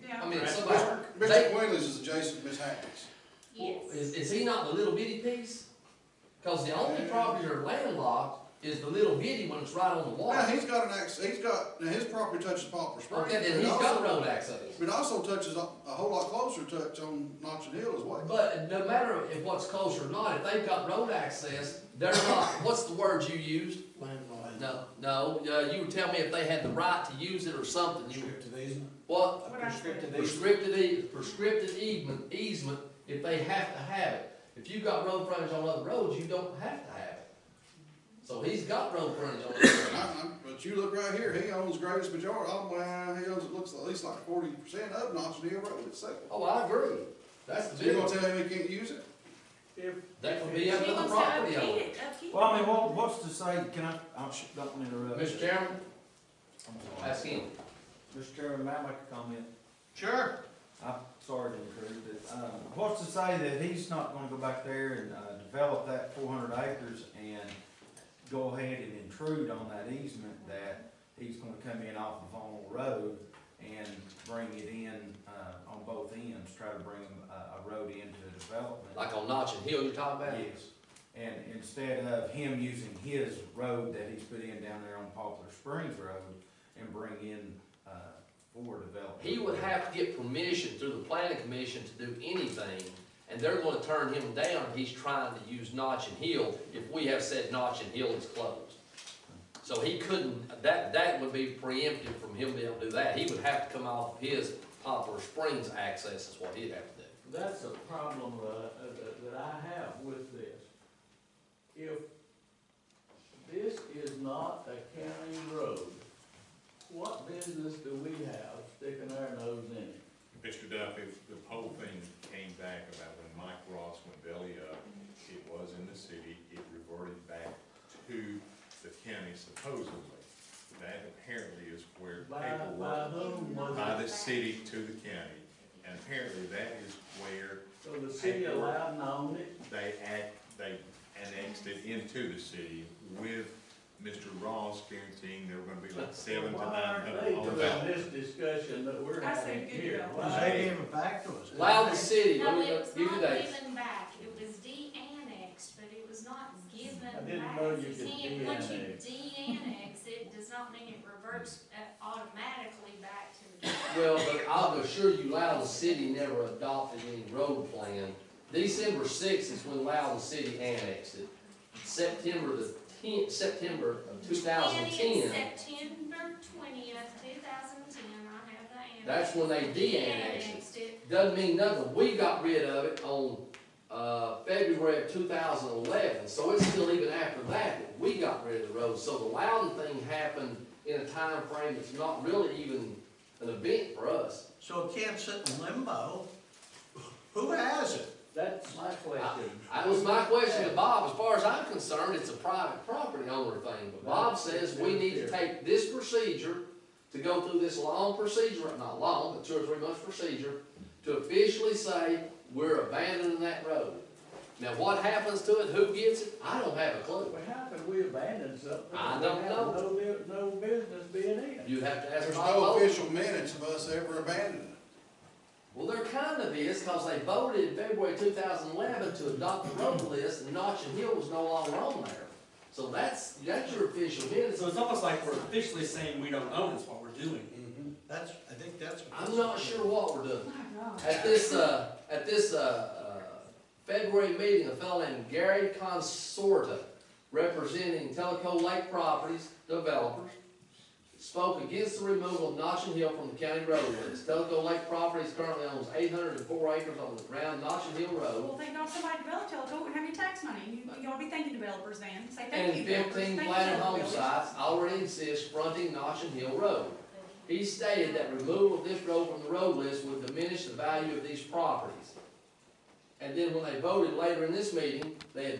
Yeah. I mean, Mr. somebody, Mr. Quinley's is adjacent to Miss Hackney's. Yes. is he not the little bitty piece? Cause the only properties that are landlocked is the little bitty when it's right on the Now, water. he's got now his property touches Poplar Springs. Okay, then but he's it got also- road access. But it also touches a whole lot closer touch on Notch and Hill as well. But no matter if what's close or not, if they've got road access, they're not, what's the word you used? No, you would tell me if they had the right to use it or something. Prescriptive easement? What? What I said. Prescriptive easement, if they have to have it. If you've got road frontage on other roads, you don't have to have it. So he's got road frontage on other roads. But you look right here, he owns greatest majority, well, he owns, it looks at least like 40% of Notch Hill Road itself. Oh, I agree. That's the So you're big gonna one. tell him he can't use it? That would be up He to the wants to property upkeep owner. it, upkeep it. Well, I mean, what's to say, can I don't want to interrupt. Mr. Chairman, I'm sorry. ask him. Mr. Chairman, may I make a comment? Sure. I'm sorry to intrude, but, what's to say that he's not gonna go back there and, develop that 400 acres and go ahead and intrude on that easement, that he's gonna come in off of Vonal Road and bring it in, on both ends, try to bring a road into development? Like on Notch and Hill you're talking about? Yes, and instead of him using his road that he's put in down there on Poplar Springs Road and bring in, for development. He would have to get permission through the planning commission to do anything, and they're gonna turn him down if he's trying to use Notch and Hill, if we have said Notch and Hill is closed. So he couldn't, that would be preemptive from him being able to do that. He would have to come off his Poplar Springs access is what he'd have to do. That's a problem that I have with this. If this is not a county road, what business do we have sticking our nose in it? Mr. Duff, if the whole thing came back about when Mike Ross went belly up, it was in the city, it reverted back to the county supposedly. That apparently is where By whom was by it? the city to the county. And apparently that is where So the city of Loudon owned it? they annexed it into the city with Mr. Ross guaranteeing there were gonna be like 7 to 9 Why on the aren't they ballot. doing this discussion that we're I say having good here? deal. Why? They gave it back to us. Loudon City, let No, me it was give you not dates. given back, it was de-annexed, but it was not given back. I didn't know you could can't, once you de-annex. de-annex, it does not mean it reverts automatically back to the county. Well, but I'll assure you, Loudon City never adopted any road plan. December 6th is when Loudon City annexed it. September of 2010, September 20th, 2010, I have the annex. that's when they de-annexed De-annexed it. doesn't mean nothing. We got rid of it on, February of 2011, so it's still even after that we got rid of the road. So the Loudon thing happened in a time frame that's not really even an event for us. So it can't sit in limbo. Who has it? That's my question. That was my question to Bob. As far as I'm concerned, it's a private property owner thing. But Bob says we need to take this procedure, to go through this long procedure, not long, but 2 or 3 months procedure, to officially say we're abandoning that road. Now, what happens to it, who gets it, I don't have a clue. Well, how could we abandon something? I that don't we know. have no business being in? You'd have to ask There's Bob. no official minutes of us ever abandoning it. Well, there kind of is, because they voted in February 2011 to adopt the road list, and Notch and Hill was no longer on there. So that's your official minutes. So it's almost like we're officially saying we don't own it's what we're doing. I think that's. I'm not sure what we're doing. My God. At this February meeting, a fellow named Gary Consorta, representing Tellico Lake Properties developers, spoke against the removal of Notch and Hill from the county road list. Tellico Lake Properties currently owns 804 acres on the round Notch and Hill Road, Well, thank God somebody developed Telco and have your tax money. You ought to be thanking developers then. Say thank you, and developers. 15 Thank you, platted home developers. sites already exist fronting Notch and Hill Road. He stated that removal of this road from the road list would diminish the value of these properties. And then when they voted later in this meeting, they had